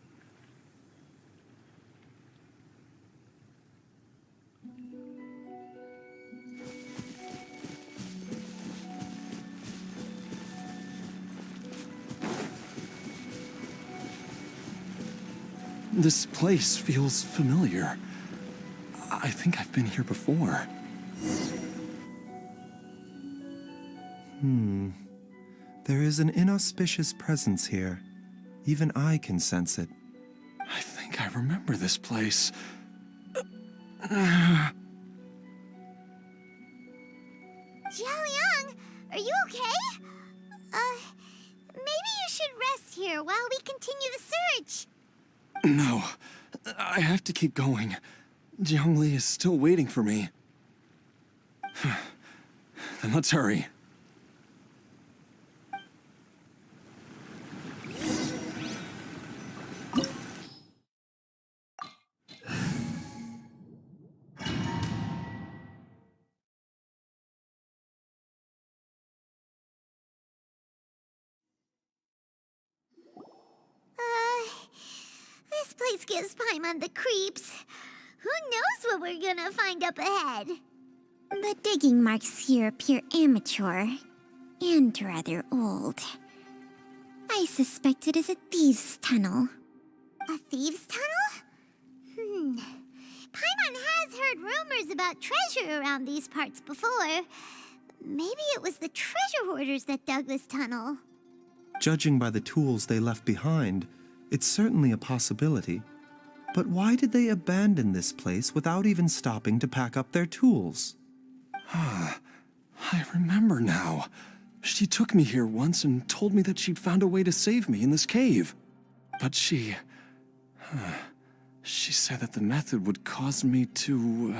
This place feels familiar. I think I've been here before. There is an inauspicious presence here. Even I can sense it. I think I remember this place. Jialiang, are you okay? Maybe you should rest here while we continue the search. No, I have to keep going. Jiangli is still waiting for me. Then let's hurry. This place gives Paimon the creeps. Who knows what we're gonna find up ahead? The digging marks here appear amateur and rather old. I suspect it is a thieves' tunnel. A thieves' tunnel? Paimon has heard rumors about treasure around these parts before. Maybe it was the treasure hoarders that dug this tunnel. Judging by the tools they left behind, it's certainly a possibility. But why did they abandon this place without even stopping to pack up their tools? I remember now. She took me here once and told me that she'd found a way to save me in this cave. But she said that the method would cause me to,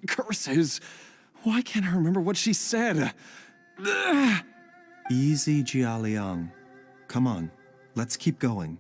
curses. Why can't I remember what she said? Easy, Jialiang. Come on, let's keep going.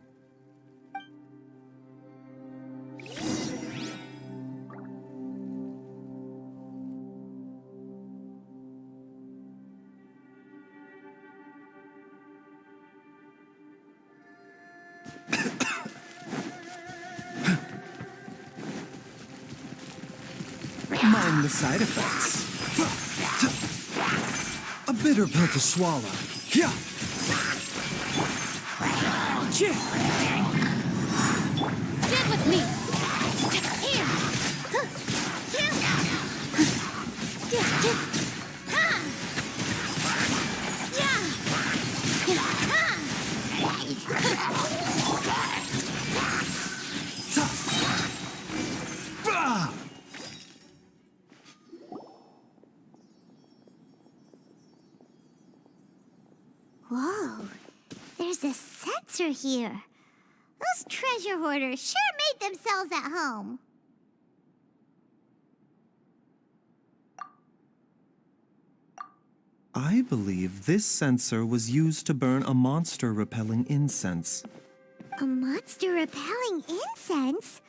Mind the side effects. A bitter pill to swallow. Yeah. Stand with me. Here. Whoa, there's a sensor here. Those treasure hoarders sure made themselves at home. I believe this sensor was used to burn a monster-repelling incense. A monster repelling incense?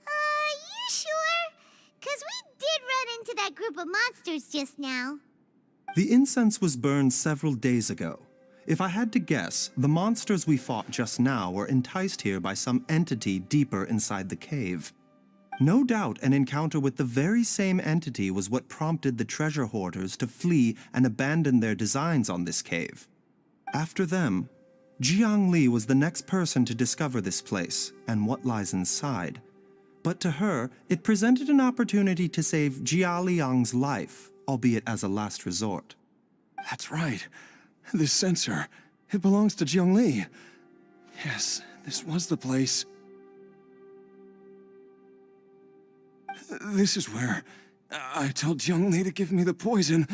You sure? 'Cause we did run into that group of monsters just now. The incense was burned several days ago. If I had to guess, the monsters we fought just now were enticed here by some entity deeper inside the cave. No doubt an encounter with the very same entity was what prompted the treasure hoarders to flee and abandon their designs on this cave. After them, Jiang Li was the next person to discover this place and what lies inside. But to her, it presented an opportunity to save Jia Liang's life, albeit as a last resort. That's right. This sensor, it belongs to Jiangli. Yes, this was the place. This is where I told Young Lee to give me the poison.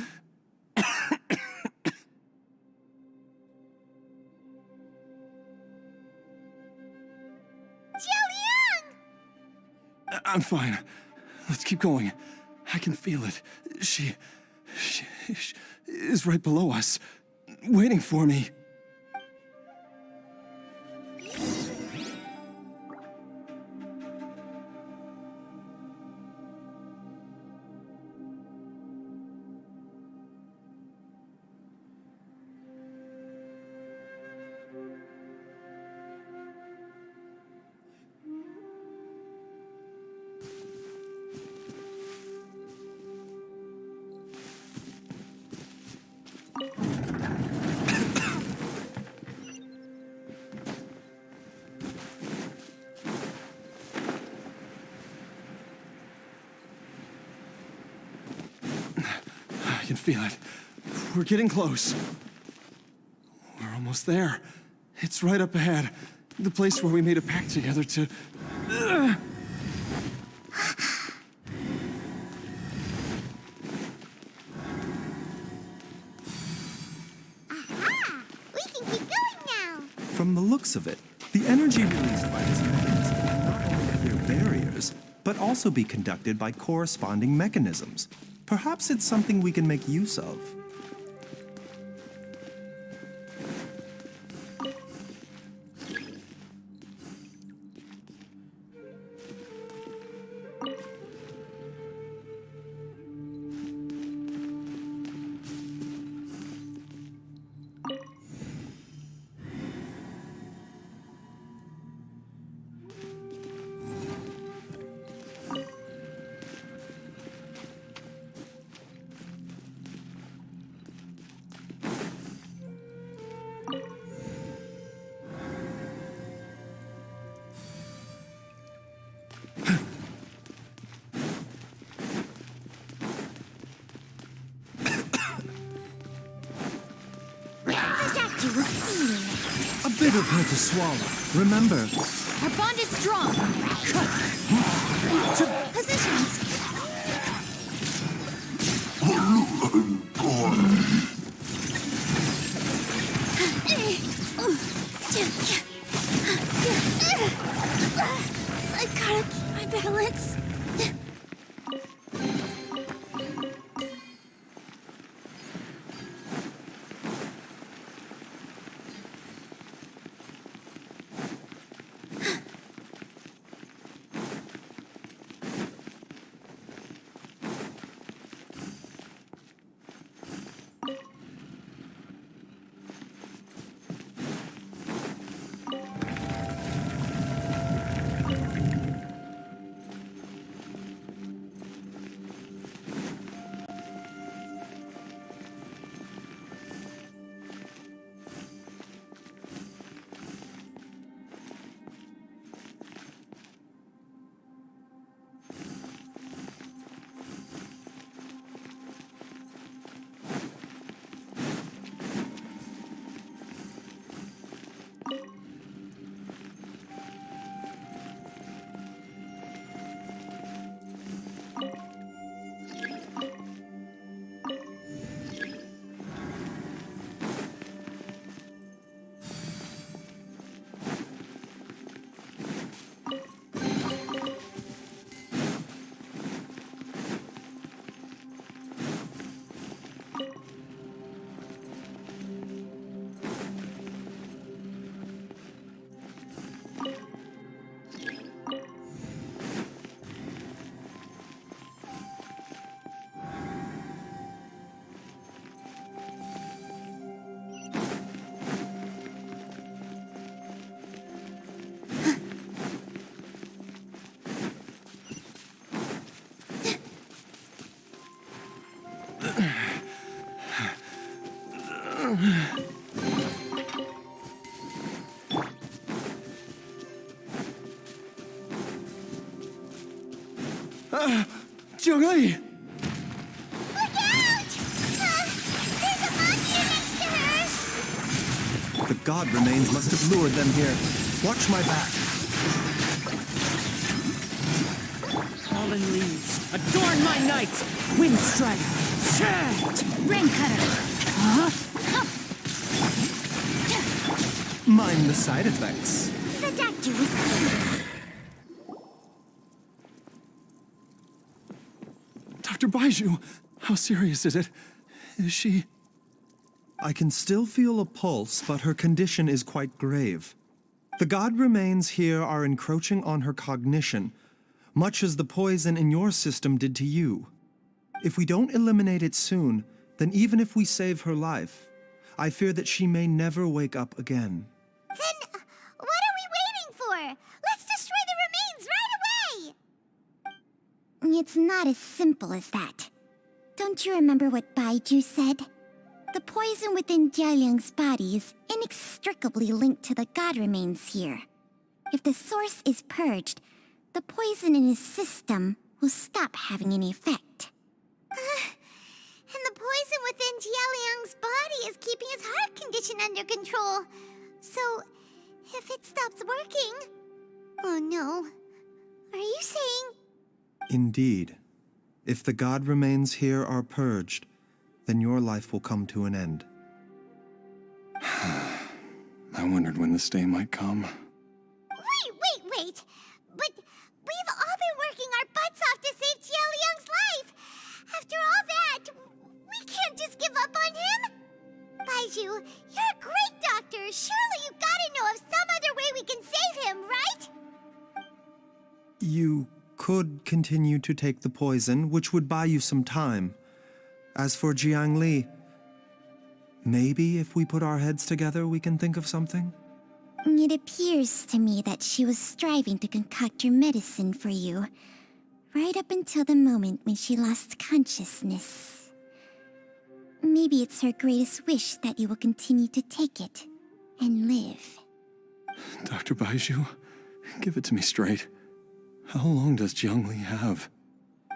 I'm fine. Let's keep going. I can feel it. She is right below us, waiting for me. I can feel it. We're getting close. We're almost there. It's right up ahead. The place where we made a pact together to... Aha! We can keep going now. From the looks of it, the energy released by this mechanism can not only clear barriers, but also be conducted by corresponding mechanisms. Perhaps it's something we can make use of. A bitter pill to swallow. Remember, Our bond is strong. Positions. I gotta keep my balance. Young Lee! Look out! There's a monster next to her! the god remains must have lured them here. Watch my back. All fallen leaves, adorn my night! Wind strike! Rain cutter. Mind the side effects. The doctor was saying. Dr. Baizhu, how serious is it? Is she... I can still feel a pulse, but her condition is quite grave. The god remains here are encroaching on her cognition, much as the poison in your system did to you. If we don't eliminate it soon, then even if we save her life, I fear that she may never wake up again. Then what are we waiting for? Let's destroy the remains right away! It's not as simple as that. Don't you remember what Baizhu said? The poison within Jialiang's body is inextricably linked to the god remains here. If the source is purged, the poison in his system will stop having any effect. And the poison within Jialiang's body is keeping his heart condition under control. So, if it stops working... Oh no. Are you saying... Indeed. If the god remains here are purged, then your life will come to an end. I wondered when this day might come. Wait! But we've all been working our butts off to save Jialiang's life! After all that, we can't just give up on him! Baizhu, you're a great doctor! Surely you gotta know of some other way we can save him, right? You could continue to take the poison, which would buy you some time. As for Jiang Li, maybe if we put our heads together, we can think of something? It appears to me that she was striving to concoct your medicine for you, right up until the moment when she lost consciousness. Maybe it's her greatest wish that you will continue to take it and live. Dr. Baizhu, give it to me straight. How long does Jiang Li have?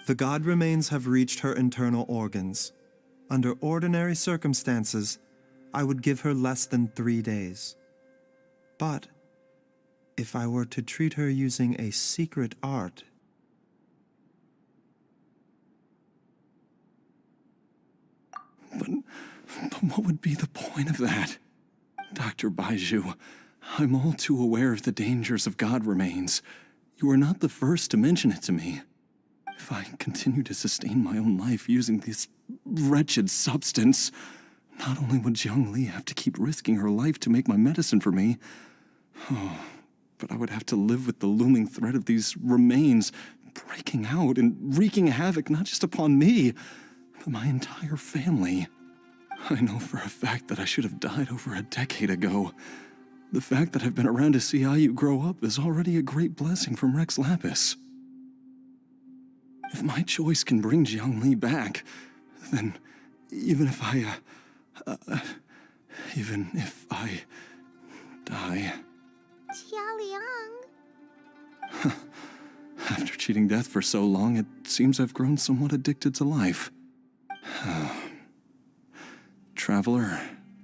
The god remains have reached her internal organs. Under ordinary circumstances, I would give her less than 3 days. But if I were to treat her using a secret art... But what would be the point of that? Dr. Baizhu, I'm all too aware of the dangers of god remains. You are not the first to mention it to me. If I continue to sustain my own life using this wretched substance, not only would Jiang Li have to keep risking her life to make my medicine for me, but I would have to live with the looming threat of these remains breaking out and wreaking havoc not just upon me, but my entire family. I know for a fact that I should have died over a decade ago. The fact that I've been around to see IU grow up is already a great blessing from Rex Lapis. If my choice can bring Jiang Li back, then even if I die... Jialiang... After cheating death for so long, it seems I've grown somewhat addicted to life. Traveler,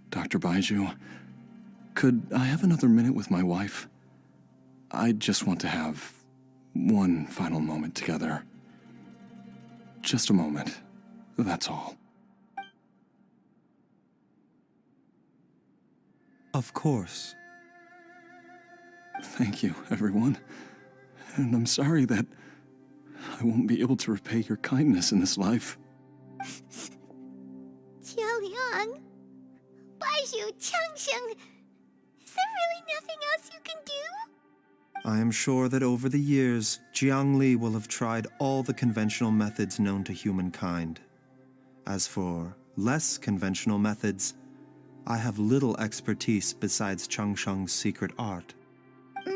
Dr. Baizhu, could I have another minute with my wife? I just want to have one final moment together. Just a moment, that's all. Of course. Thank you, everyone. And I'm sorry that I won't be able to repay your kindness in this life. Jialiang... Baizhu, Changsheng... Is there really nothing else you can do? I am sure that over the years, Jiang Li will have tried all the conventional methods known to humankind. As for less conventional methods, I have little expertise besides Changsheng's secret art.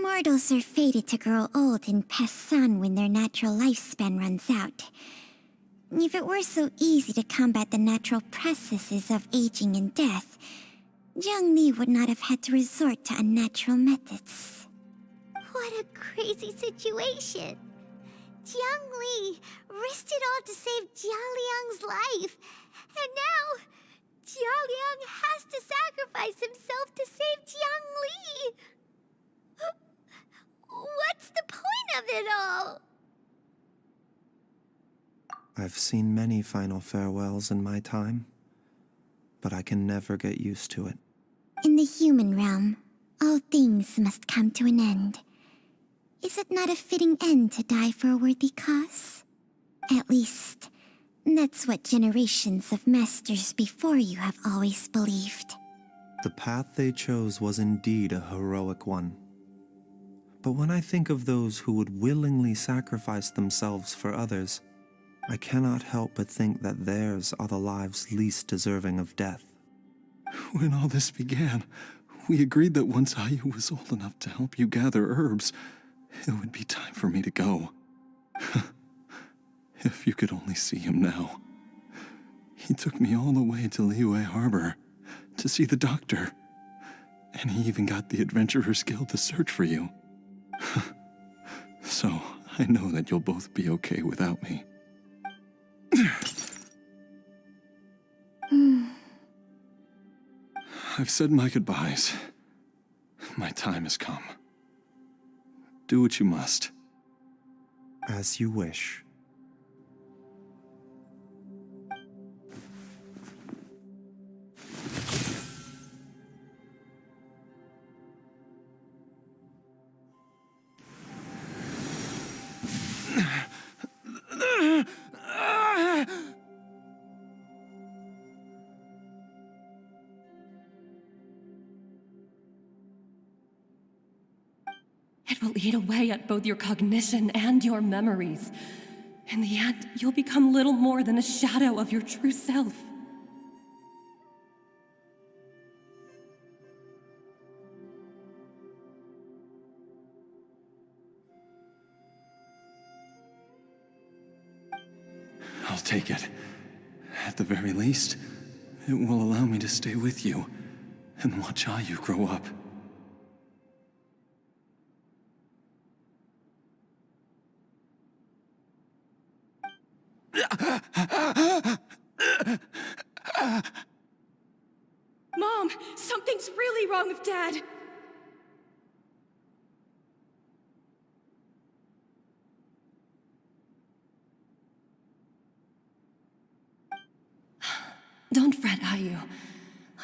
Mortals are fated to grow old and pass on when their natural lifespan runs out. If it were so easy to combat the natural processes of aging and death, Jiang Li would not have had to resort to unnatural methods. What a crazy situation. Jiang Li risked it all to save Jialiang's life. And now, Jialiang has to sacrifice himself to save Jiang Li. What's the point of it all? I've seen many final farewells in my time, but I can never get used to it. In the human realm, all things must come to an end. Is it not a fitting end to die for a worthy cause? At least, that's what generations of masters before you have always believed. The path they chose was indeed a heroic one. But when I think of those who would willingly sacrifice themselves for others, I cannot help but think that theirs are the lives least deserving of death. When all this began, we agreed that once Ayu was old enough to help you gather herbs, it would be time for me to go. If you could only see him now. He took me all the way to Liyue Harbor to see the doctor, and he even got the Adventurers Guild to search for you. So, I know that you'll both be okay without me. I've said my goodbyes. My time has come. Do what you must. As you wish. It will eat away at both your cognition and your memories. In the end, you'll become little more than a shadow of your true self. I'll take it. At the very least, it will allow me to stay with you and watch Ayu grow up. Mom, something's really wrong with Dad. Don't fret, Ayu.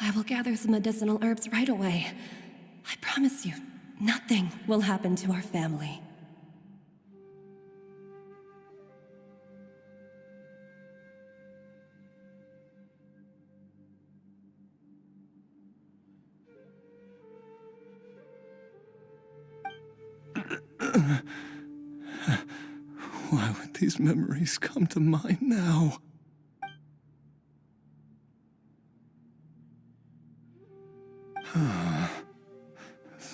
I will gather some medicinal herbs right away. I promise you, nothing will happen to our family. Why would these memories come to mind now?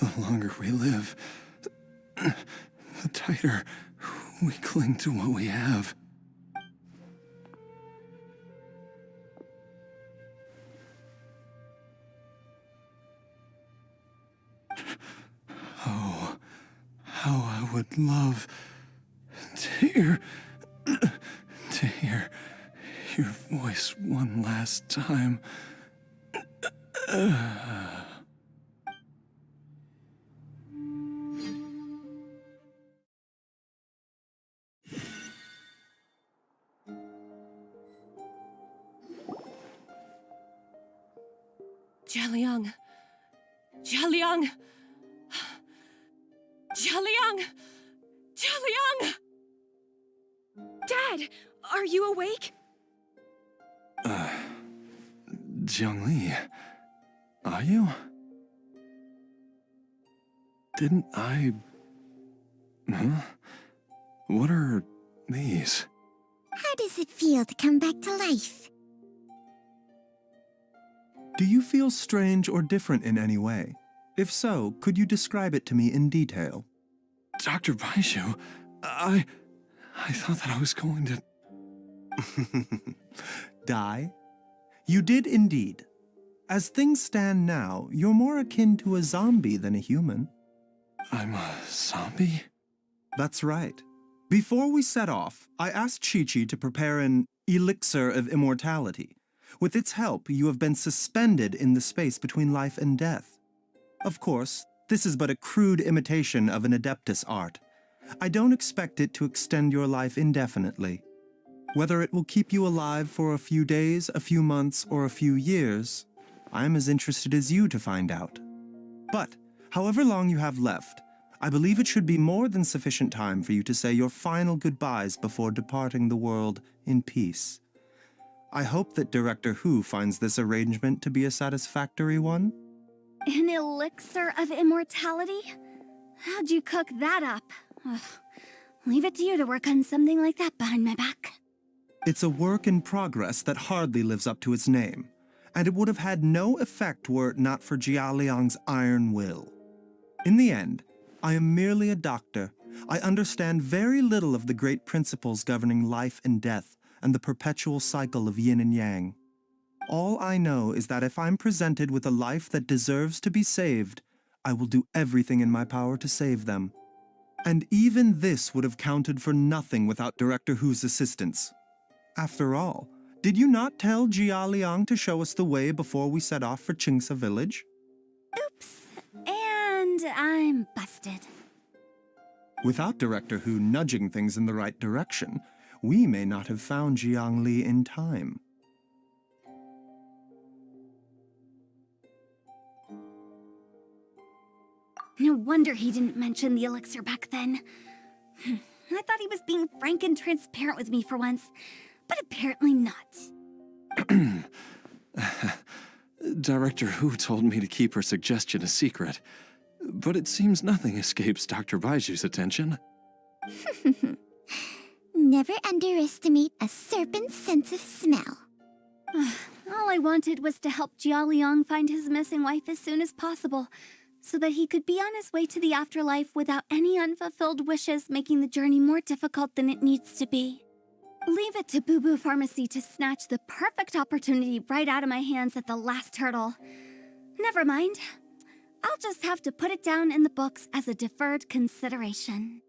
The longer we live, the tighter we cling to what we have. Oh, how I would love to hear your voice one last time. Jialiang! Jialiang! Jialiang! Jialiang! Dad, are you awake? Jiangli, are you? Didn't I... Huh? What are these? How does it feel to come back to life? Do you feel strange or different in any way? If so, could you describe it to me in detail? Dr. Baizhu, I thought that I was going to... Die? You did indeed. As things stand now, you're more akin to a zombie than a human. I'm a zombie? That's right. Before we set off, I asked Chi-Chi to prepare an elixir of immortality. With its help, you have been suspended in the space between life and death. Of course, this is but a crude imitation of an Adeptus art. I don't expect it to extend your life indefinitely. Whether it will keep you alive for a few days, a few months, or a few years, I am as interested as you to find out. But, however long you have left, I believe it should be more than sufficient time for you to say your final goodbyes before departing the world in peace. I hope that Director Who finds this arrangement to be a satisfactory one. An elixir of immortality? How'd you cook that up? Ugh. Leave it to you to work on something like that behind my back. It's a work in progress that hardly lives up to its name, and it would have had no effect were it not for Jia Liang's iron will. In the end, I am merely a doctor. I understand very little of the great principles governing life and death and the perpetual cycle of yin and yang. All I know is that if I'm presented with a life that deserves to be saved, I will do everything in my power to save them. And even this would have counted for nothing without Director Who's assistance. After all, did you not tell Jia Liang to show us the way before we set off for Qingsa village? Oops. And I'm busted. Without Director Who nudging things in the right direction, we may not have found Jiang Li in time. No wonder he didn't mention the elixir back then. I thought he was being frank and transparent with me for once, but apparently not. Director Who told me to keep her suggestion a secret, but it seems nothing escapes Dr. Baizhu's attention. Never underestimate a serpent's sense of smell. All I wanted was to help Jia Liang find his missing wife as soon as possible, so that he could be on his way to the afterlife without any unfulfilled wishes making the journey more difficult than it needs to be. Leave it to Boo Boo Pharmacy to snatch the perfect opportunity right out of my hands at the last hurdle. Never mind. I'll just have to put it down in the books as a deferred consideration.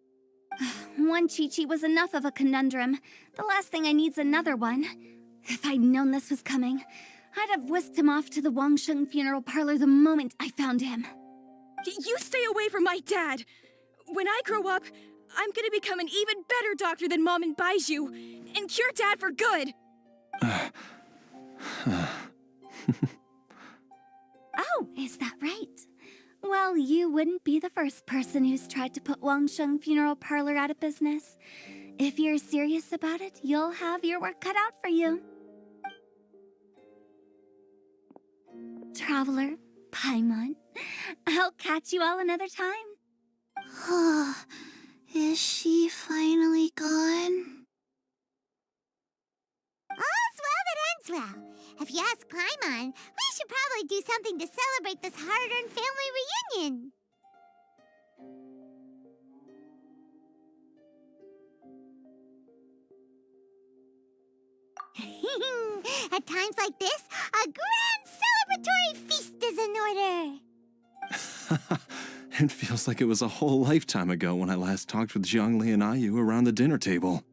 One Chi-Chi was enough of a conundrum. The last thing I need's another one. If I'd known this was coming, I'd have whisked him off to the Wangsheng funeral parlor the moment I found him. You stay away from my dad! When I grow up, I'm gonna become an even better doctor than Mom and Baizhu, and cure Dad for good! Oh, is that right? Well, you wouldn't be the first person who's tried to put Wangsheng Funeral Parlor out of business. If you're serious about it, you'll have your work cut out for you. Traveler, Paimon, I'll catch you all another time. Is she finally gone? All's well that ends well. If you ask Paimon, we should probably do something to celebrate this hard-earned family reunion. At times like this, a grand celebratory feast is in order. It feels like it was a whole lifetime ago when I last talked with Zhongli and Ayu around the dinner table.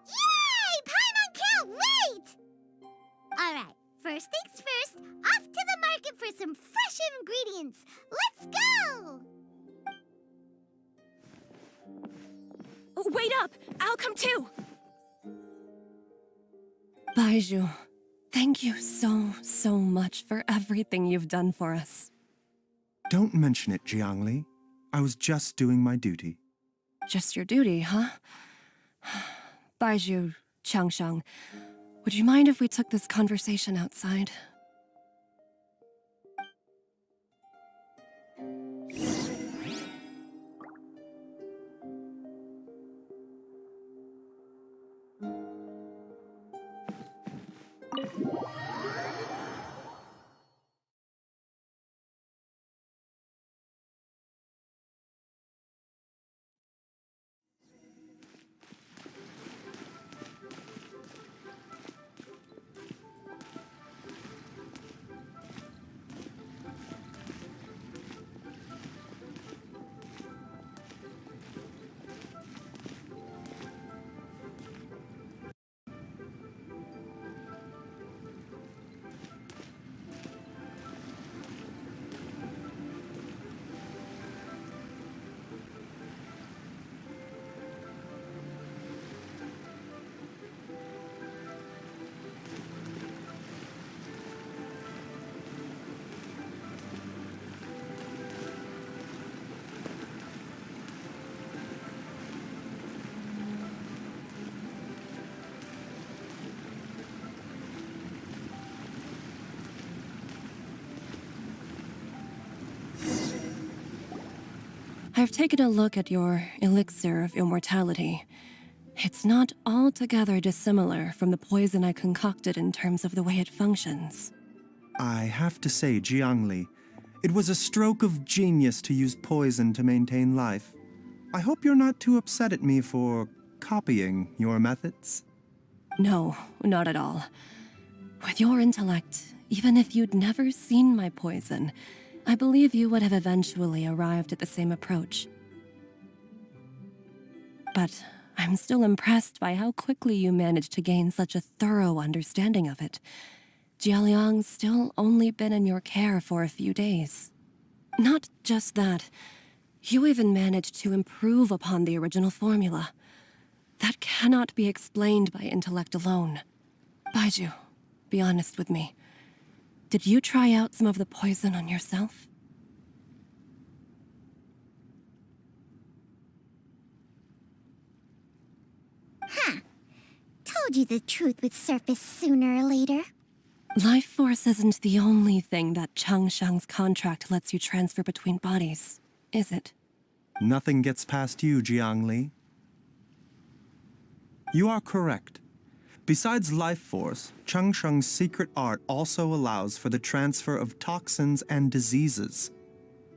Yay! Paimon can't wait! Alright, first things first, off to the market for some fresh ingredients. Let's go! Wait up! I'll come too! Baizhu, thank you so much for everything you've done for us. Don't mention it, Jiangli. I was just doing my duty. Just your duty, huh? Baizhu, Changsheng, would you mind if we took this conversation outside? I've taken a look at your elixir of immortality. It's not altogether dissimilar from the poison I concocted in terms of the way it functions. I have to say, Jiangli, it was a stroke of genius to use poison to maintain life. I hope you're not too upset at me for copying your methods. No, not at all. With your intellect, even if you'd never seen my poison, I believe you would have eventually arrived at the same approach. But I'm still impressed by how quickly you managed to gain such a thorough understanding of it. Jialiang's still only been in your care for a few days. Not just that, you even managed to improve upon the original formula. That cannot be explained by intellect alone. Baizhu, be honest with me. Did you try out some of the poison on yourself? Told you the truth would surface sooner or later. Life force isn't the only thing that Changsheng's contract lets you transfer between bodies, is it? Nothing gets past you, Jiangli. You are correct. Besides life force, Changsheng's secret art also allows for the transfer of toxins and diseases.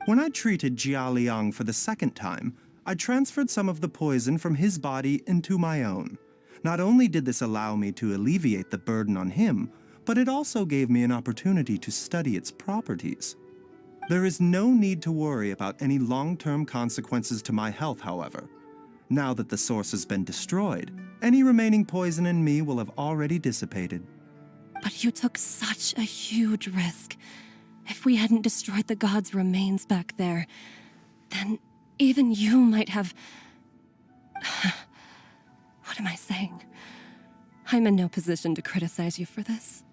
When I treated Jia Liang for the second time, I transferred some of the poison from his body into my own. Not only did this allow me to alleviate the burden on him, but it also gave me an opportunity to study its properties. There is no need to worry about any long-term consequences to my health, however. Now that the source has been destroyed, any remaining poison in me will have already dissipated. But you took such a huge risk. If we hadn't destroyed the god's remains back there, then even you might have... What am I saying? I'm in no position to criticize you for this.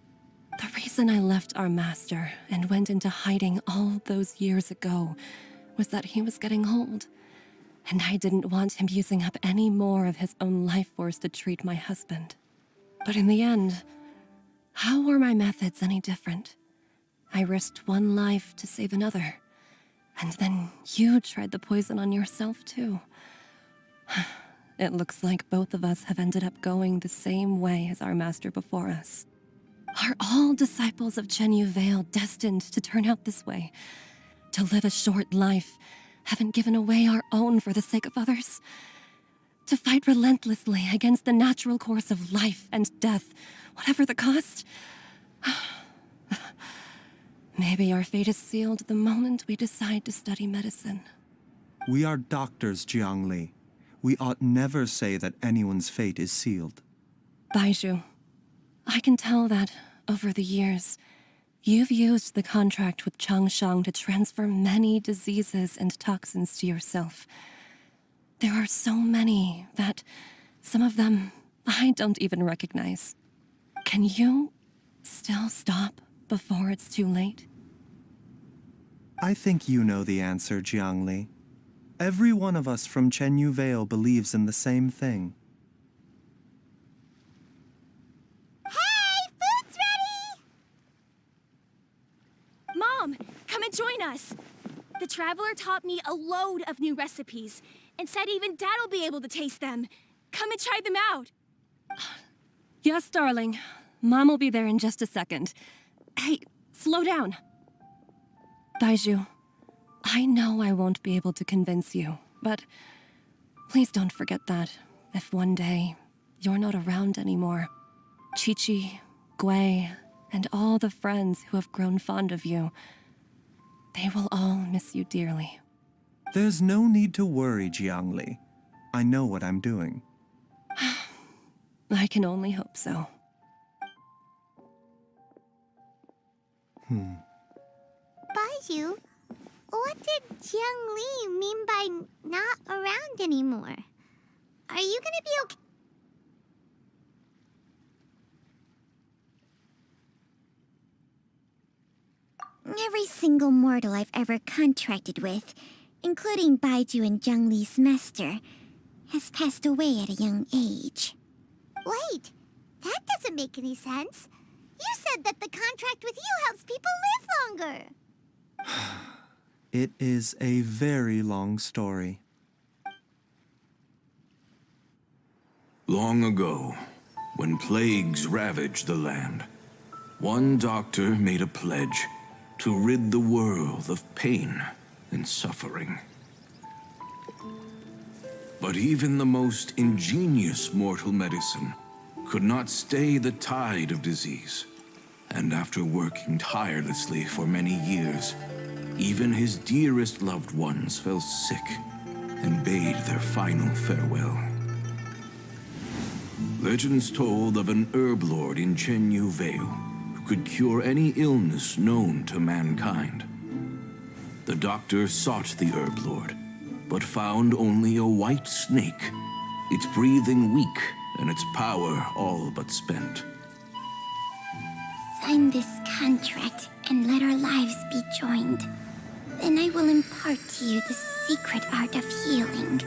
The reason I left our master and went into hiding all those years ago was that he was getting old, and I didn't want him using up any more of his own life force to treat my husband. But in the end, how were my methods any different? I risked one life to save another, and then you tried the poison on yourself too. It looks like both of us have ended up going the same way as our master before us. Are all disciples of Chenyu Vale destined to turn out this way? To live a short life, having given away our own for the sake of others? To fight relentlessly against the natural course of life and death, whatever the cost? Maybe our fate is sealed the moment we decide to study medicine. We are doctors, Jiangli. We ought never say that anyone's fate is sealed. Baizhu, I can tell that, over the years, you've used the contract with Changsheng to transfer many diseases and toxins to yourself. There are so many that, some of them, I don't even recognize. Can you still stop before it's too late? I think you know the answer, Jiangli. Every one of us from Chenyu Vale believes in the same thing. Hey, food's ready! Mom, come and join us. The Traveler taught me a load of new recipes and said even Dad'll be able to taste them. Come and try them out. Yes, darling. Mom will be there in just a second. Hey, slow down. Baizhu, I know I won't be able to convince you, but please don't forget that if one day you're not around anymore, Chi-Chi, Gui, and all the friends who have grown fond of you, they will all miss you dearly. There's no need to worry, Jiangli. I know what I'm doing. I can only hope so. Baizhu, what did Jiang Li mean by not around anymore? Are you gonna be okay? Every single mortal I've ever contracted with, including Baizhu and Zhang Li's master, has passed away at a young age. Wait, that doesn't make any sense. You said that the contract with you helps people live longer. It is a very long story. Long ago, when plagues ravaged the land, one doctor made a pledge to rid the world of pain and suffering. But even the most ingenious mortal medicine could not stay the tide of disease. And after working tirelessly for many years, even his dearest loved ones fell sick and bade their final farewell. Legends told of an herb lord in Chenyu Vale who could cure any illness known to mankind. The doctor sought the herb lord, but found only a white snake, its breathing weak and its power all but spent. Sign this contract and let our lives be joined. Then I will impart to you the secret art of healing.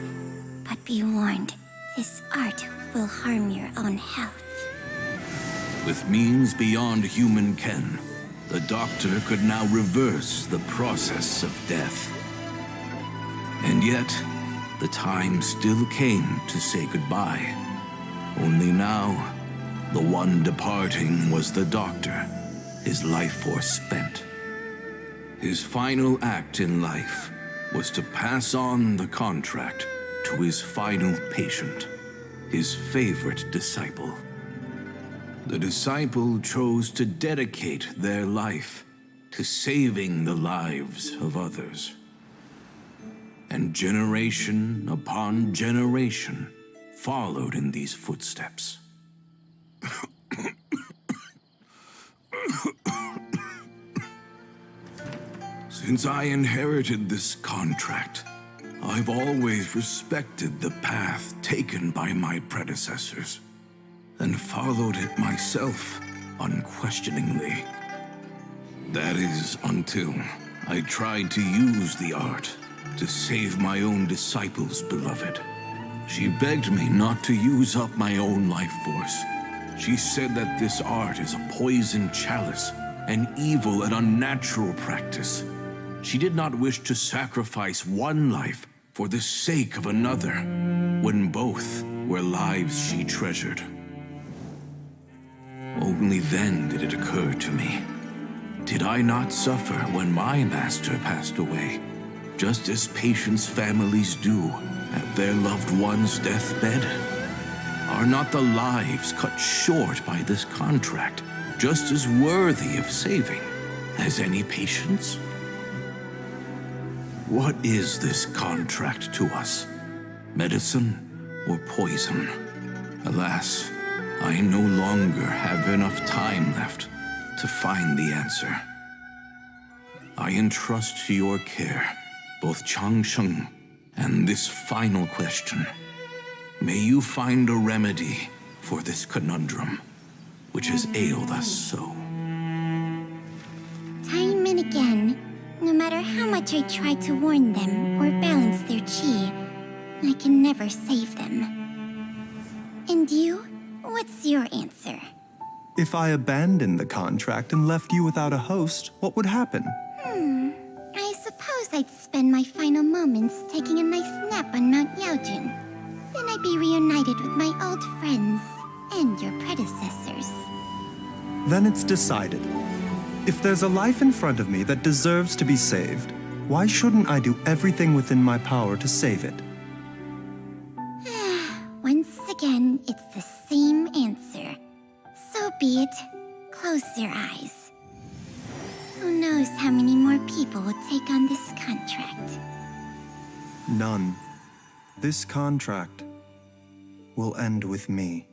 But be warned, this art will harm your own health. With means beyond human ken, the doctor could now reverse the process of death. And yet, the time still came to say goodbye. Only now, the one departing was the doctor, his life force spent. His final act in life was to pass on the contract to his final patient, his favorite disciple. The disciple chose to dedicate their life to saving the lives of others. And generation upon generation followed in these footsteps. Since I inherited this contract, I've always respected the path taken by my predecessors and followed it myself unquestioningly. That is until I tried to use the art to save my own disciple's beloved. She begged me not to use up my own life force. She said that this art is a poison chalice, an evil and unnatural practice. She did not wish to sacrifice one life for the sake of another, when both were lives she treasured. Only then did it occur to me. Did I not suffer when my master passed away, just as patients' families do at their loved one's deathbed? Are not the lives cut short by this contract just as worthy of saving as any patient's? What is this contract to us? Medicine or poison? Alas, I no longer have enough time left to find the answer. I entrust to your care both Changsheng and this final question. May you find a remedy for this conundrum, which has ailed us so. Time and again, no matter how much I try to warn them or balance their chi, I can never save them. And you? What's your answer? If I abandoned the contract and left you without a host, what would happen? I suppose I'd spend my final moments taking a nice nap on Mount Yaojun. Then I'd be reunited with my old friends and your predecessors. Then it's decided. If there's a life in front of me that deserves to be saved, why shouldn't I do everything within my power to save it? Once again, it's the same answer. So be it. Close your eyes. Who knows how many more people will take on this contract? None. This contract will end with me.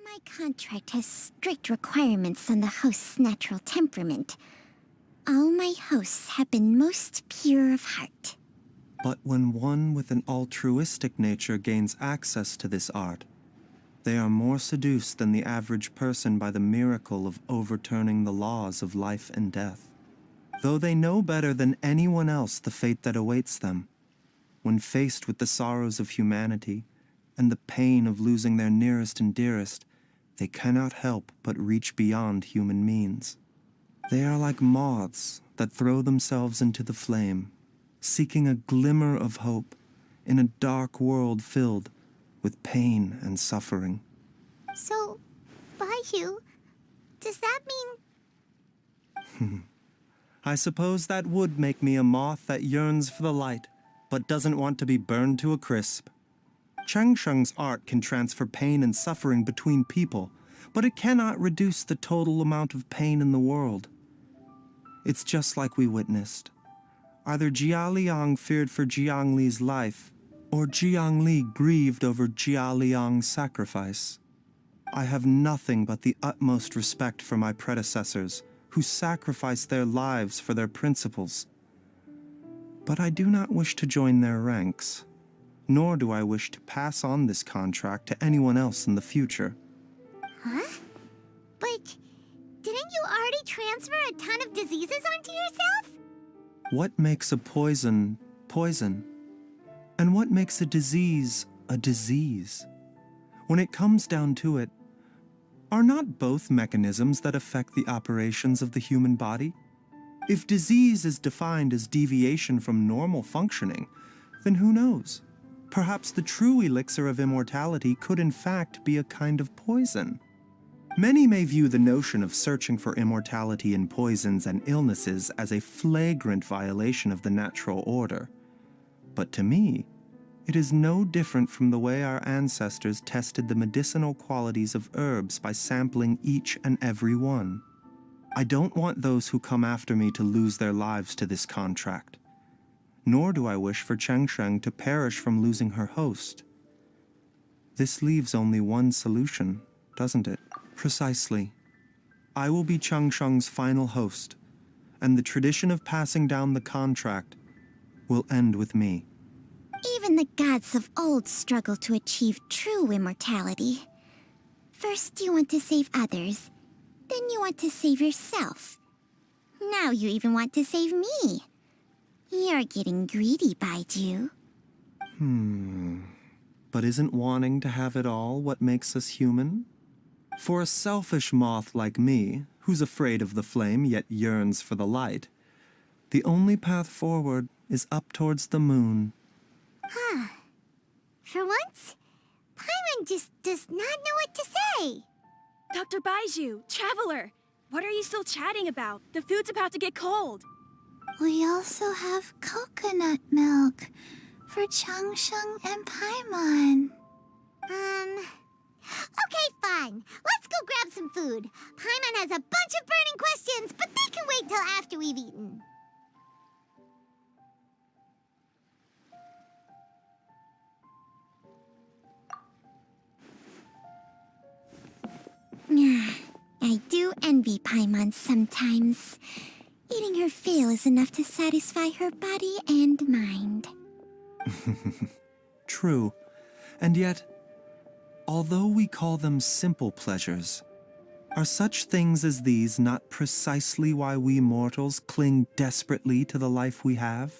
My contract has strict requirements on the host's natural temperament. All my hosts have been most pure of heart. But when one with an altruistic nature gains access to this art, they are more seduced than the average person by the miracle of overturning the laws of life and death. Though they know better than anyone else the fate that awaits them, when faced with the sorrows of humanity and the pain of losing their nearest and dearest, they cannot help but reach beyond human means. They are like moths that throw themselves into the flame, seeking a glimmer of hope in a dark world filled with pain and suffering. So, Baizhu, does that mean... I suppose that would make me a moth that yearns for the light, but doesn't want to be burned to a crisp. Cheng Sheng's art can transfer pain and suffering between people, but it cannot reduce the total amount of pain in the world. It's just like we witnessed. Either Jia Liang feared for Jiang Li's life, or Jiang Li grieved over Jia Liang's sacrifice. I have nothing but the utmost respect for my predecessors, who sacrificed their lives for their principles. But I do not wish to join their ranks, nor do I wish to pass on this contract to anyone else in the future. Huh? But didn't you already transfer a ton of diseases onto yourself? What makes a poison poison? And what makes a disease a disease? When it comes down to it, are not both mechanisms that affect the operations of the human body? If disease is defined as deviation from normal functioning, then who knows? Perhaps the true elixir of immortality could in fact be a kind of poison. Many may view the notion of searching for immortality in poisons and illnesses as a flagrant violation of the natural order. But to me, it is no different from the way our ancestors tested the medicinal qualities of herbs by sampling each and every one. I don't want those who come after me to lose their lives to this contract. Nor do I wish for Cheng Sheng to perish from losing her host. This leaves only one solution, doesn't it? Precisely. I will be Cheng Sheng's final host, and the tradition of passing down the contract will end with me. Even the gods of old struggle to achieve true immortality. First you want to save others, then you want to save yourself. Now you even want to save me. You're getting greedy, Baizhu. But isn't wanting to have it all what makes us human? For a selfish moth like me, who's afraid of the flame yet yearns for the light, the only path forward is up towards the moon. For once, Paimon just does not know what to say. Dr. Baizhu, Traveler, what are you still chatting about? The food's about to get cold. We also have coconut milk for Cheng Sheng and Paimon. Okay, fine. Let's go grab some food. Paimon has a bunch of burning questions, but they can wait till after we've eaten. I do envy Paimon sometimes. Eating her fill is enough to satisfy her body and mind. True. And yet, although we call them simple pleasures, are such things as these not precisely why we mortals cling desperately to the life we have?